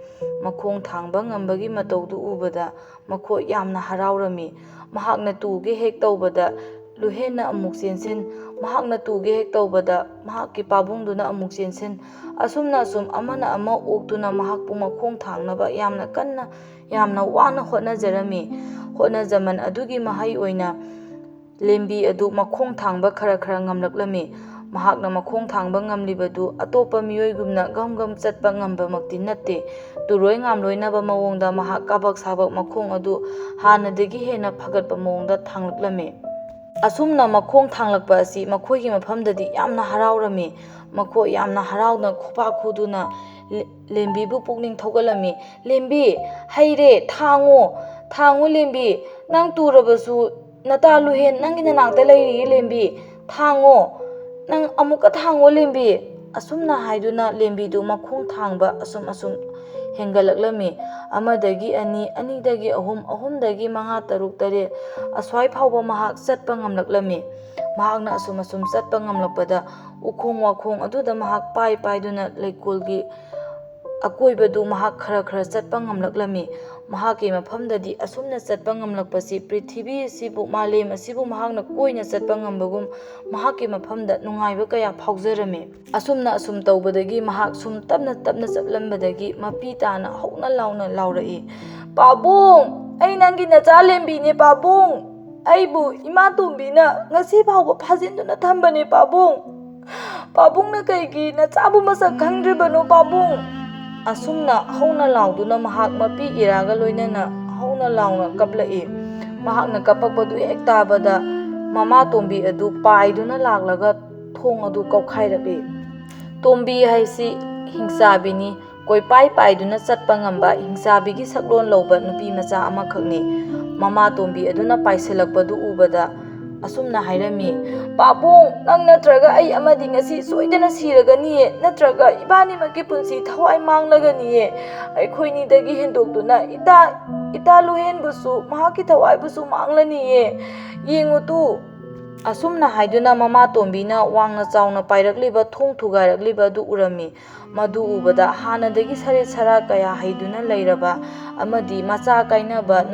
ꯃꯈꯣꯡ ꯊꯥꯡꯕ ꯉꯝꯕꯒꯤ ꯃꯇꯧꯗꯨ ꯎꯕꯗ ꯃꯈꯣꯏ ꯌꯥꯝꯅ ꯍꯔꯥꯎꯔꯝꯃꯤ꯫ ꯃꯍꯥꯛꯅ ꯇꯨꯒꯦ ꯍꯦꯛ ꯇꯧꯕꯗ ꯂꯨꯍꯦꯟꯅ ꯑꯃꯨꯛ ꯆꯦꯟꯁꯤꯟ, ꯃꯍꯥꯛꯅ ꯇꯨꯒꯦ ꯍꯦꯛ ꯇꯧꯕꯗ ꯃꯍꯥꯛꯀꯤ ꯄꯥꯕꯨꯡꯗꯨꯅ ꯑꯃꯨꯛ ꯆꯦꯟꯁꯤꯟ, ꯑꯁꯨꯝꯅ ꯑꯃꯅ ꯑꯃ ꯑꯣꯛꯇꯨꯅ ꯃꯍꯥꯛꯄꯨ ꯃꯈꯣꯡ ꯊꯥꯡꯅꯕ ꯌꯥꯝꯅ ꯋꯥꯅ ꯍꯣꯠꯅꯖꯔꯝꯃꯤ꯫ ꯍꯣꯠꯅꯖꯃꯟ ꯑꯗꯨꯒꯤ ꯃꯍꯩ ꯑꯣꯏꯅ ꯂꯦꯝꯕꯤ ꯑꯗꯨ ꯃꯈꯣꯡ ꯊꯥꯡꯕ ꯈꯔ ꯉꯝꯂꯛꯂꯝꯃꯤ꯫ ꯃꯍꯥꯛꯅ ꯃꯈꯣꯡ ꯊꯥꯡꯕ ꯉꯝꯂꯤꯕꯗꯨ ꯑꯇꯣꯞꯄ ꯃꯤꯑꯣꯏꯒꯨꯝꯅ ꯒꯝ ꯆꯠꯄ ꯉꯝꯕꯃꯛꯇꯤ ꯅꯠꯇꯦ꯫ ꯇꯨꯔꯣꯏ ꯉꯥꯝꯂꯣꯏꯅꯕ ꯃꯑꯣꯡꯗ ꯃꯍꯥꯛ ꯀꯥꯕꯛ-ꯁꯥꯕꯛ ꯃꯈꯣꯡ ꯑꯗꯨ ꯍꯥꯟꯅꯗꯒꯤ ꯍꯦꯟꯅ ꯐꯒꯠꯄ ꯃꯑꯣꯡꯗ ꯊꯥꯡꯂꯛꯂꯝꯃꯤ꯫ ꯑꯁꯨꯝꯅ ꯃꯈꯣꯡ ꯊꯥꯡꯂꯛꯄ ꯑꯁꯤ ꯃꯈꯣꯏꯒꯤ ꯃꯐꯝꯗꯗꯤ ꯌꯥꯝꯅ ꯍꯔꯥꯎꯔꯝꯃꯤ꯫ ꯃꯈꯣꯏ ꯌꯥꯝꯅ ꯍꯔꯥꯎꯅ ꯈꯨꯄꯥꯛ ꯈꯨꯗꯨꯅ ꯂꯦꯝꯕꯤꯕꯨ ꯄꯨꯛꯅꯤꯡ ꯊꯧꯒꯠꯂꯝꯃꯤ꯫ "ꯂꯦꯝꯕꯤ, ꯍꯩꯔꯦ, ꯊꯥꯡꯉꯨ ꯂꯦꯝꯕꯤ, ꯅꯪ ꯇꯨꯔꯕꯁꯨ ꯅꯇꯥ ꯂꯨꯍꯦꯟ ꯅꯪꯒꯤ ꯅꯅꯥꯛꯇ ꯂꯩꯔꯤꯌꯦ ꯂꯦꯝꯕꯤ, ꯊꯥꯡꯉꯣ, ꯅꯪ ꯑꯃꯨꯛꯀ ꯊꯥꯡꯉꯣ ꯂꯦꯝꯕꯤ." ꯑꯁꯨꯝꯅ ꯍꯥꯏꯗꯨꯅ ꯂꯦꯝꯕꯤꯗꯨ ꯃꯈꯣꯡ ꯊꯥꯡꯕ ꯑꯁꯨꯝ ꯍꯦꯟꯒꯠꯂꯛꯂꯝꯃꯤ꯫ 1ꯗꯒꯤ 2, 2ꯗꯒꯤ 3, 3ꯗꯒꯤ 5, 6, 7 ꯑꯁ꯭ꯋꯥꯏ ꯐꯥꯎꯕ ꯃꯍꯥꯛ ꯆꯠꯄ ꯉꯝꯂꯛꯂꯝꯃꯤ꯫ ꯃꯍꯥꯛꯅ ꯑꯁꯨꯝ ꯆꯠꯄ ꯉꯝꯂꯛꯄꯗ ꯎꯈꯣꯡ ꯋꯥꯈꯣꯡ ꯑꯗꯨꯗ ꯃꯍꯥꯛ ꯄꯥꯏꯗꯨꯅ ꯂꯩꯀꯣꯜꯒꯤ ꯑꯀꯣꯏꯕꯗꯨ ꯃꯍꯥꯛ ꯈꯔ ꯈꯔ ꯆꯠꯄ ꯉꯝꯂꯛꯂꯝꯃꯤ꯫ ꯃꯍꯥꯛꯀꯤ ꯃꯐꯝꯗꯗꯤ ꯑꯁꯨꯝꯅ ꯆꯠꯄ ꯉꯝꯂꯛꯄꯁꯤ ꯄ꯭ꯔꯤꯊꯤꯕꯤ ꯑꯁꯤꯕꯨ, ꯃꯥꯂꯦꯝ ꯑꯁꯤꯕꯨ ꯃꯍꯥꯛꯅ ꯀꯣꯏꯅ ꯆꯠꯄ ꯉꯝꯕꯒꯨꯝ ꯃꯍꯥꯛꯀꯤ ꯃꯐꯝꯗ ꯅꯨꯡꯉꯥꯏꯕ ꯀꯌꯥ ꯐꯥꯎꯖꯔꯝꯃꯤ꯫ ꯑꯁꯨꯝꯅ ꯑꯁꯨꯝ ꯇꯧꯕꯗꯒꯤ ꯃꯍꯥꯛ ꯁꯨꯝ ꯇꯞꯅ ꯇꯞꯅ ꯆꯠꯂꯝꯕꯗꯒꯤ ꯃꯄꯤ ꯇꯥꯅ ꯍꯧꯅ ꯂꯥꯎꯅ ꯂꯥꯎꯔꯛꯏ, "ꯄꯥꯕꯨꯡ! ꯑꯩ ꯅꯪꯒꯤ ꯅꯆꯥꯂꯦꯝꯕꯤꯅꯦ ꯄꯥꯕꯨꯡ! ꯑꯩꯕꯨ ꯏꯃꯥꯇꯣꯝꯕꯤꯅ ꯉꯁꯤ ꯐꯥꯎꯕ ꯐꯥꯖꯤꯟꯗꯨꯅ ꯊꯝꯕꯅꯦ ꯄꯥꯕꯨꯡ! ꯄꯥꯕꯨꯡꯅ ꯀꯩꯒꯤ ꯅꯆꯥꯕꯨ ꯃꯁꯛ ꯈꯪꯗ꯭ꯔꯤꯕꯅꯣ ꯄꯥꯕꯨꯡ?" ꯑꯁꯨꯝꯅ ꯍꯧꯅ ꯂꯥꯎꯗꯨꯅ ꯃꯍꯥꯛ ꯃꯄꯤ ꯏꯔꯥꯒ ꯂꯣꯏꯅꯅ ꯍꯧꯅ ꯂꯥꯎꯅ ꯀꯞꯂꯛꯏ꯫ ꯃꯍꯥꯛꯅ ꯀꯞꯄꯛꯄꯗꯨ ꯍꯦꯛ ꯇꯥꯕꯗ ꯃꯃꯥꯇꯣꯝꯕꯤ ꯑꯗꯨ ꯄꯥꯏꯗꯨꯅ ꯂꯥꯛꯂꯒ ꯊꯣꯡ ꯑꯗꯨ ꯀꯧꯈꯥꯏꯔꯛꯏ꯫ ꯇꯣꯝꯕꯤ ꯍꯥꯏꯁꯤ ꯍꯤꯡꯆꯥꯕꯤꯅꯤ, ꯀꯣꯏꯄꯥꯏ ꯄꯥꯏꯗꯨꯅ ꯆꯠꯄ ꯉꯝꯕ ꯍꯤꯡꯆꯥꯕꯤꯒꯤ ꯁꯛꯂꯣꯟ ꯂꯧꯕ ꯅꯨꯄꯤ ꯃꯆꯥ ꯑꯃꯈꯛꯅꯤ꯫ ꯃꯃꯥꯇꯣꯝꯕꯤ ꯑꯗꯨꯅ ꯄꯥꯏꯁꯤꯜꯂꯛꯄꯗꯨ ꯎꯕꯗ ꯑꯁꯨꯝꯅ ꯍꯥꯏꯔꯝꯃꯤ, "ꯄꯥꯕꯨꯡ! ꯅꯪ ꯅꯠꯇ꯭ꯔꯒ ꯑꯩ ꯑꯃꯗꯤ ꯉꯁꯤ ꯁꯣꯏꯗꯅ ꯁꯤꯔꯒꯅꯤꯌꯦ, ꯅꯠꯇ꯭ꯔꯒ ꯏꯕꯥꯅꯤꯃꯛꯀꯤ ꯄꯨꯟꯁꯤ ꯊꯋꯥꯏ ꯃꯥꯡꯂꯒꯅꯤꯌꯦ꯫ ꯑꯩꯈꯣꯏꯅꯤꯗꯒꯤ ꯍꯦꯟꯗꯣꯛꯇꯨꯅ ꯏꯇꯥ ꯂꯨꯍꯦꯟꯕꯨꯁꯨ, ꯃꯍꯥꯛꯀꯤ ꯊꯋꯥꯏꯕꯨꯁꯨ ꯃꯥꯡꯂꯅꯤꯌꯦ, ꯌꯦꯡꯉꯨꯇꯨ!" ꯑꯁꯨꯝꯅ ꯍꯥꯏꯗꯨꯅ ꯃꯃꯥꯇꯣꯝꯕꯤꯅ ꯋꯥꯡꯅ ꯆꯥꯎꯅ ꯄꯥꯏꯔꯛꯂꯤꯕ ꯊꯣꯡ ꯊꯨꯒꯥꯏꯔꯛꯂꯤꯕ ꯑꯗꯨ ꯎꯔꯝꯃꯤ꯫ ꯃꯗꯨ ꯎꯕꯗ ꯍꯥꯟꯅꯗꯒꯤ ꯁꯔꯦꯠ ꯁꯔꯥ ꯀꯌꯥ ꯍꯩꯗꯨꯅ ꯂꯩꯔꯕ ꯑꯃꯗꯤ ꯃꯆꯥ ꯀꯥꯏꯅꯕ,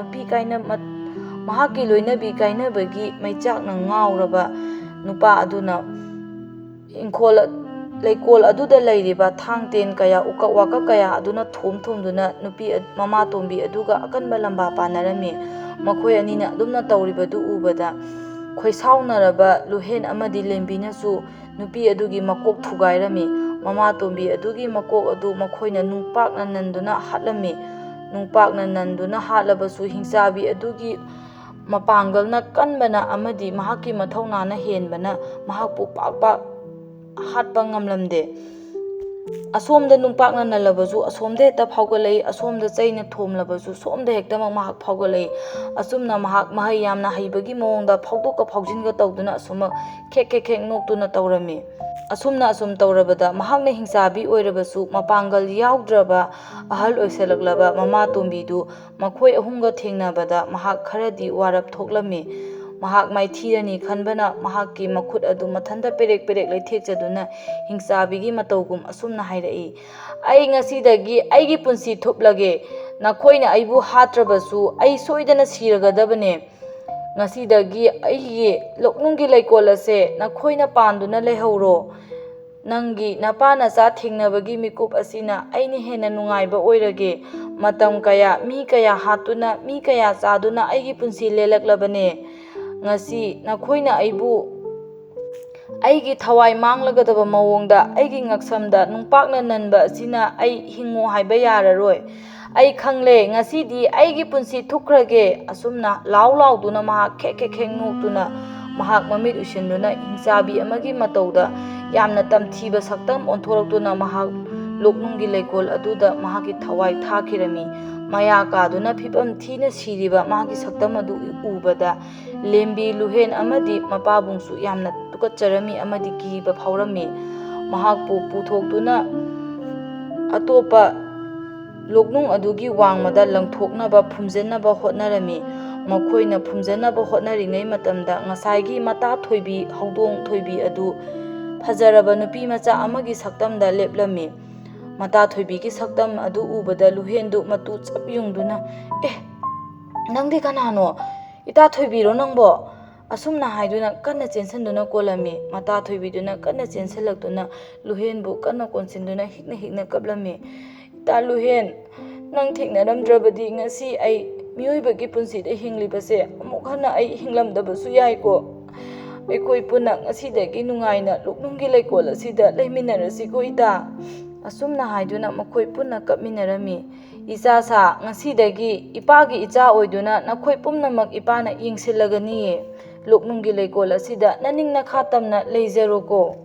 ꯃꯍꯥꯛꯀꯤ ꯂꯣꯏꯅꯕꯤ ꯀꯥꯏꯅꯕꯒꯤ ꯃꯩꯆꯥꯛꯅ ꯉꯥꯎꯔꯕ ꯅꯨꯄꯥ ꯑꯗꯨꯅ ꯂꯩꯀꯣꯜ ꯑꯗꯨꯗ ꯂꯩꯔꯤꯕ ꯊꯥꯡ ꯇꯦꯟ ꯀꯌꯥ, ꯎꯀꯛ ꯋꯥꯀꯛ ꯀꯌా ꯑꯗꯨꯅ ꯊꯣꯝꯗꯨꯅ ꯃꯃꯥꯇꯣꯝꯕꯤ ꯑꯗꯨꯒ ꯑꯀꯟꯕ ꯂꯝꯕꯥ ꯄꯥꯅꯔꯝꯃꯤ꯫ ꯃꯈꯣꯏ ꯑꯅꯤꯅ ꯑꯗꯨꯝꯅ ꯇꯧꯔꯤꯕꯗꯨ ꯎꯕꯗ ꯈꯣꯏꯁꯥꯎꯅꯔꯕ ꯂꯨꯍꯦꯟ ꯑꯃꯗꯤ ꯂꯦꯝꯕꯤꯅꯁꯨ ꯅꯨꯄꯤ ꯑꯗꯨꯒꯤ ꯃꯀꯣꯛ ꯊꯨꯒꯥꯏꯔꯝꯃꯤ꯫ ꯃꯃꯥꯇꯣꯝꯕꯤ ꯑꯗꯨꯒꯤ ꯃꯀꯣꯛ ꯑꯗꯨ ꯃꯈꯣꯏꯅ ꯅꯨꯡꯄꯥꯛꯅ ꯅꯟꯗꯨꯅ ꯍꯥꯠꯂꯝꯃꯤ꯫ ꯅꯨꯡꯄꯥꯛꯅ ꯅꯟꯗꯨꯅ ꯍꯥꯠꯂꯕꯁꯨ ꯍꯤꯡꯆꯥꯕꯤ ꯑꯗꯨꯒꯤ ꯃꯄꯥꯡꯒꯜꯅ ꯀꯟꯕꯅ ꯑꯃꯗꯤ ꯃꯍꯥꯛꯀꯤ ꯃꯊꯧꯅꯥꯅ ꯍꯦꯟꯕꯅ ꯃꯍꯥꯛꯄꯨ ꯄꯥꯛ ꯍꯥꯠꯄ ꯉꯝꯂꯝꯗꯦ꯫ ꯑꯁꯣꯝꯗ ꯅꯨꯡꯄꯥꯛꯅ ꯅꯜꯂꯕꯁꯨ ꯑꯁꯣꯝꯗ ꯍꯦꯛꯇ ꯐꯥꯎꯒꯠꯂꯛꯏ, ꯑꯁꯣꯝꯗ ꯆꯩꯅ ꯊꯣꯝꯂꯕꯁꯨ ꯁꯣꯝꯗ ꯍꯦꯛꯇꯃꯛ ꯃꯍꯥꯛ ꯐꯥꯎꯒꯠꯂꯛꯏ꯫ ꯑꯁꯨꯝꯅ ꯃꯍꯥꯛ ꯃꯍꯩ ꯌꯥꯝꯅ ꯍꯩꯕꯒꯤ ꯃꯑꯣꯡꯗ ꯐꯥꯎꯗꯣꯛꯀ ꯐꯥꯎꯖꯤꯟꯒ ꯇꯧꯗꯨꯅ ꯑꯁꯨꯃꯛ ꯈꯦꯛ ꯈꯦꯛ ꯈꯦꯛ ꯅꯣꯛꯇꯨꯅ ꯇꯧꯔꯝꯃꯤ꯫ ꯑꯁꯨꯝꯅ ꯑꯁꯨꯝ ꯇꯧꯔꯕꯗ ꯃꯍꯥꯛꯅ ꯍꯤꯡꯆꯥꯕꯤ ꯑꯣꯏꯔꯕꯁꯨ ꯃꯄꯥꯡꯒꯜ ꯌꯥꯎꯗ꯭ꯔꯕ ꯑꯍꯜ ꯑꯣꯏꯁꯜꯂꯛꯂꯕ ꯃꯃꯥꯇꯣꯝꯕꯤꯗꯨ ꯃꯈꯣꯏ ꯑꯍꯨꯝꯒ ꯊꯦꯡꯅꯕꯗ ꯃꯍꯥꯛ ꯈꯔꯗꯤ ꯋꯥꯔꯞ ꯊꯣꯛꯂꯝꯃꯤ꯫ ꯃꯍꯥꯛ ꯃꯥꯏꯊꯤꯔꯅꯤ ꯈꯟꯕꯅ ꯃꯍꯥꯛꯀꯤ ꯃꯈꯨꯠ ꯑꯗꯨ ꯃꯊꯟꯇ ꯄꯦꯔꯦꯛ ꯄꯦꯔꯦꯛ ꯂꯩꯊꯦꯛꯆꯗꯨꯅ ꯍꯤꯡꯆꯥꯕꯤꯒꯤ ꯃꯇꯧꯒꯨꯝ ꯑꯁꯨꯝꯅ ꯍꯥꯏꯔꯛꯏ, "ꯑꯩ ꯉꯁꯤꯗꯒꯤ ꯑꯩꯒꯤ ꯄꯨꯟꯁꯤ ꯊꯨꯞꯂꯒꯦ꯫ ꯅꯈꯣꯏꯅ ꯑꯩꯕꯨ ꯍꯥꯠꯇ꯭ꯔꯕꯁꯨ ꯑꯩ ꯁꯣꯏꯗꯅ ꯁꯤꯔꯒꯗꯕꯅꯦ꯫ ꯉꯁꯤꯗꯒꯤ ꯑꯩꯒꯤ ꯂꯣꯛꯅꯨꯡꯒꯤ ꯂꯩꯀꯣꯜ ꯑꯁꯦ ꯅꯈꯣꯏꯅ ꯄꯥꯟꯗꯨꯅ ꯂꯩꯍꯧꯔꯣ꯫ ꯅꯪꯒꯤ ꯅꯄꯥ ꯅꯆꯥ ꯊꯦꯡꯅꯕꯒꯤ ꯃꯤꯀꯨꯞ ꯑꯁꯤꯅ ꯑꯩꯅ ꯍꯦꯟꯅ ꯅꯨꯡꯉꯥꯏꯕ ꯑꯣꯏꯔꯒꯦ꯫ ꯃꯇꯝ ꯀꯌꯥ, ꯃꯤ ꯀꯌా ꯍꯥꯠꯇꯨꯅ, ꯃꯤ ꯀꯌా ꯆꯥꯗꯨꯅ ꯑꯩꯒꯤ ꯄꯨꯟꯁꯤ ꯂꯦꯜꯂꯛꯂꯕꯅꯦ꯫ ꯉꯁꯤ ꯅꯈꯣꯏꯅ ꯑꯩꯕꯨ ꯑꯩꯒꯤ ꯊꯋꯥꯏ ꯃꯥꯡꯂꯒꯗꯕ ꯃꯑꯣꯡꯗ ꯑꯩꯒꯤ ꯉꯛꯁꯝꯗ ꯅꯨꯡꯄꯥꯛꯅ ꯅꯟꯕ ꯑꯁꯤꯅ ꯑꯩ ꯍꯤꯡꯉꯣ ꯍꯥꯏꯕ ꯌꯥꯔꯔꯣꯏ꯫ ꯑꯩ ꯈꯪꯂꯦ, ꯉꯁꯤꯗꯤ ꯑꯩꯒꯤ ꯄꯨꯟꯁꯤ ꯊꯨꯛꯈ꯭ꯔꯒꯦ." ꯑꯁꯨꯝꯅ ꯂꯥꯎꯗꯨꯅ ꯃꯍꯥꯛ ꯈꯦꯛ ꯈꯦꯛ ꯈꯦꯛ ꯅꯣꯛꯇꯨꯅ ꯃꯍꯥꯛ ꯃꯃꯤꯠ ꯎꯏꯁꯤꯟꯗꯨꯅ ꯍꯤꯡꯆꯥꯕꯤ ꯑꯃꯒꯤ ꯃꯇꯧꯗ ꯌꯥꯝꯅ ꯇꯝꯊꯤꯕ ꯁꯛꯇꯝ ꯑꯣꯟꯊꯣꯔꯛꯇꯨꯅ ꯃꯍꯥꯛ ꯂꯣꯛꯅꯨꯡꯒꯤ ꯂꯩꯀꯣꯜ ꯑꯗꯨꯗ ꯃꯍꯥꯛꯀꯤ ꯊꯋꯥꯏ ꯊꯥꯈꯤꯔꯝꯃꯤ꯫ ꯃꯌꯥ ꯀꯥꯗꯨꯅ ꯐꯤꯕꯝ ꯊꯤꯅ ꯁꯤꯔꯤꯕ ꯃꯍꯥꯛꯀꯤ ꯁꯛꯇꯝ ꯑꯗꯨ ꯎꯕꯗ ꯂꯦꯝꯕꯤ ꯂꯨꯍꯦꯟ ꯑꯃꯗꯤ ꯃꯄꯥꯕꯨꯡꯁꯨ ꯌꯥꯝꯅ ꯇꯨꯀꯠꯆꯔꯝꯃꯤ ꯑꯃꯗꯤ ꯀꯤꯕ ꯐꯥꯎꯔꯝꯃꯤ꯫ ꯃꯍꯥꯛꯄꯨ ꯄꯨꯊꯣꯛꯇꯨꯅ ꯑꯇꯣꯞꯄ ꯂꯣꯛꯅꯨꯡ ꯑꯗꯨꯒꯤ ꯋꯥꯡꯃꯗ ꯂꯪꯊꯣꯛꯅꯕ ꯐꯨꯝꯖꯟꯅꯕ ꯍꯣꯠꯅꯔꯝꯃꯤ꯫ ꯃꯈꯣꯏꯅ ꯐꯨꯝꯖꯟꯅꯕ ꯍꯣꯠꯅꯔꯤꯉꯩ ꯃꯇꯝꯗ ꯉꯁꯥꯏꯒꯤ ꯃꯇꯥ ꯊꯣꯏꯕꯤ ꯍꯧꯗꯣꯡ ꯊꯣꯏꯕꯤ ꯑꯗꯨ ꯐꯖꯔꯕ ꯅꯨꯄꯤ ꯃꯆꯥ ꯑꯃꯒꯤ ꯁꯛꯇꯝꯗ ꯂꯦꯞꯂꯝꯃꯤ꯫ ꯃꯇꯥ ꯊꯣꯏꯕꯤꯒꯤ ꯁꯛꯇꯝ ꯑꯗꯨ ꯎꯕꯗ ꯂꯨꯍꯦꯟꯗꯨ ꯃꯇꯨ ꯆꯞ ꯌꯨꯡꯗꯨꯅ, "ꯑꯦ, ꯅꯪꯗꯤ ꯀꯅꯥꯅꯣ? ꯏꯇꯥ ꯊꯣꯏꯕꯤꯔꯣ ꯅꯪꯕꯣ?" ꯑꯁꯨꯝꯅ ꯍꯥꯏꯗꯨꯅ ꯀꯟꯅ ꯆꯦꯟꯁꯤꯟꯗꯨꯅ ꯀꯣꯜꯂꯝꯃꯤ꯫ ꯃꯇꯥ ꯊꯣꯏꯕꯤꯗꯨꯅ ꯀꯟꯅ ꯆꯦꯟꯁꯤꯜꯂꯛꯇꯨꯅ ꯂꯨꯍꯦꯟꯕꯨ ꯀꯟꯅ ꯀꯣꯟꯁꯤꯟꯗꯨꯅ ꯍꯤꯛꯅ ꯍꯤꯛꯅ ꯀꯞꯂꯝꯃꯤ, "ꯏꯇꯥ ꯂꯨꯍꯦꯟ, ꯅꯪ ꯊꯦꯡꯅꯔꯝꯗ꯭ꯔꯕꯗꯤ ꯉꯁꯤ ꯑꯩ ꯃꯤꯑꯣꯏꯕꯒꯤ ꯄꯨꯟꯁꯤꯗ ꯍꯤꯡꯂꯤꯕꯁꯦ ꯑꯃꯨꯛ ꯍꯟꯅ ꯑꯩ ꯍꯤꯡꯂꯝꯗꯕꯁꯨ ꯌꯥꯏꯀꯣ꯫ ꯑꯩꯈꯣꯏ ꯄꯨꯟꯅ ꯉꯁꯤꯗꯒꯤ ꯅꯨꯡꯉꯥꯏꯅ ꯂꯣꯛꯅꯨꯡꯒꯤ ꯂꯩꯀꯣꯜ ꯑꯁꯤꯗ ꯂꯩꯃꯤꯟꯅꯔꯁꯤꯀꯣ ꯏꯇꯥ." ꯑꯁꯨꯝꯅ ꯍꯥꯏꯗꯨꯅ ꯃꯈꯣꯏ ꯄꯨꯟꯅ ꯀꯞꯃꯤꯟꯅꯔꯝꯃꯤ꯫ "ꯏꯆꯥꯁꯥ, ꯉꯁꯤꯗꯒꯤ ꯏꯄꯥꯒꯤ ꯏꯆꯥ ꯑꯣꯏꯗꯨꯅ ꯅꯈꯣꯏ ꯄꯨꯝꯅꯃꯛ ꯏꯄꯥꯅ ꯌꯦꯡꯁꯤꯜꯂꯒꯅꯤꯌꯦ꯫ ꯂꯣꯛꯅꯨꯡꯒꯤ ꯂꯩꯀꯣꯜ ꯑꯁꯤꯗ ꯅꯅꯤꯡ ꯅꯈꯥ ꯇꯝꯅ ꯂꯩꯖꯔꯣꯀꯣ꯫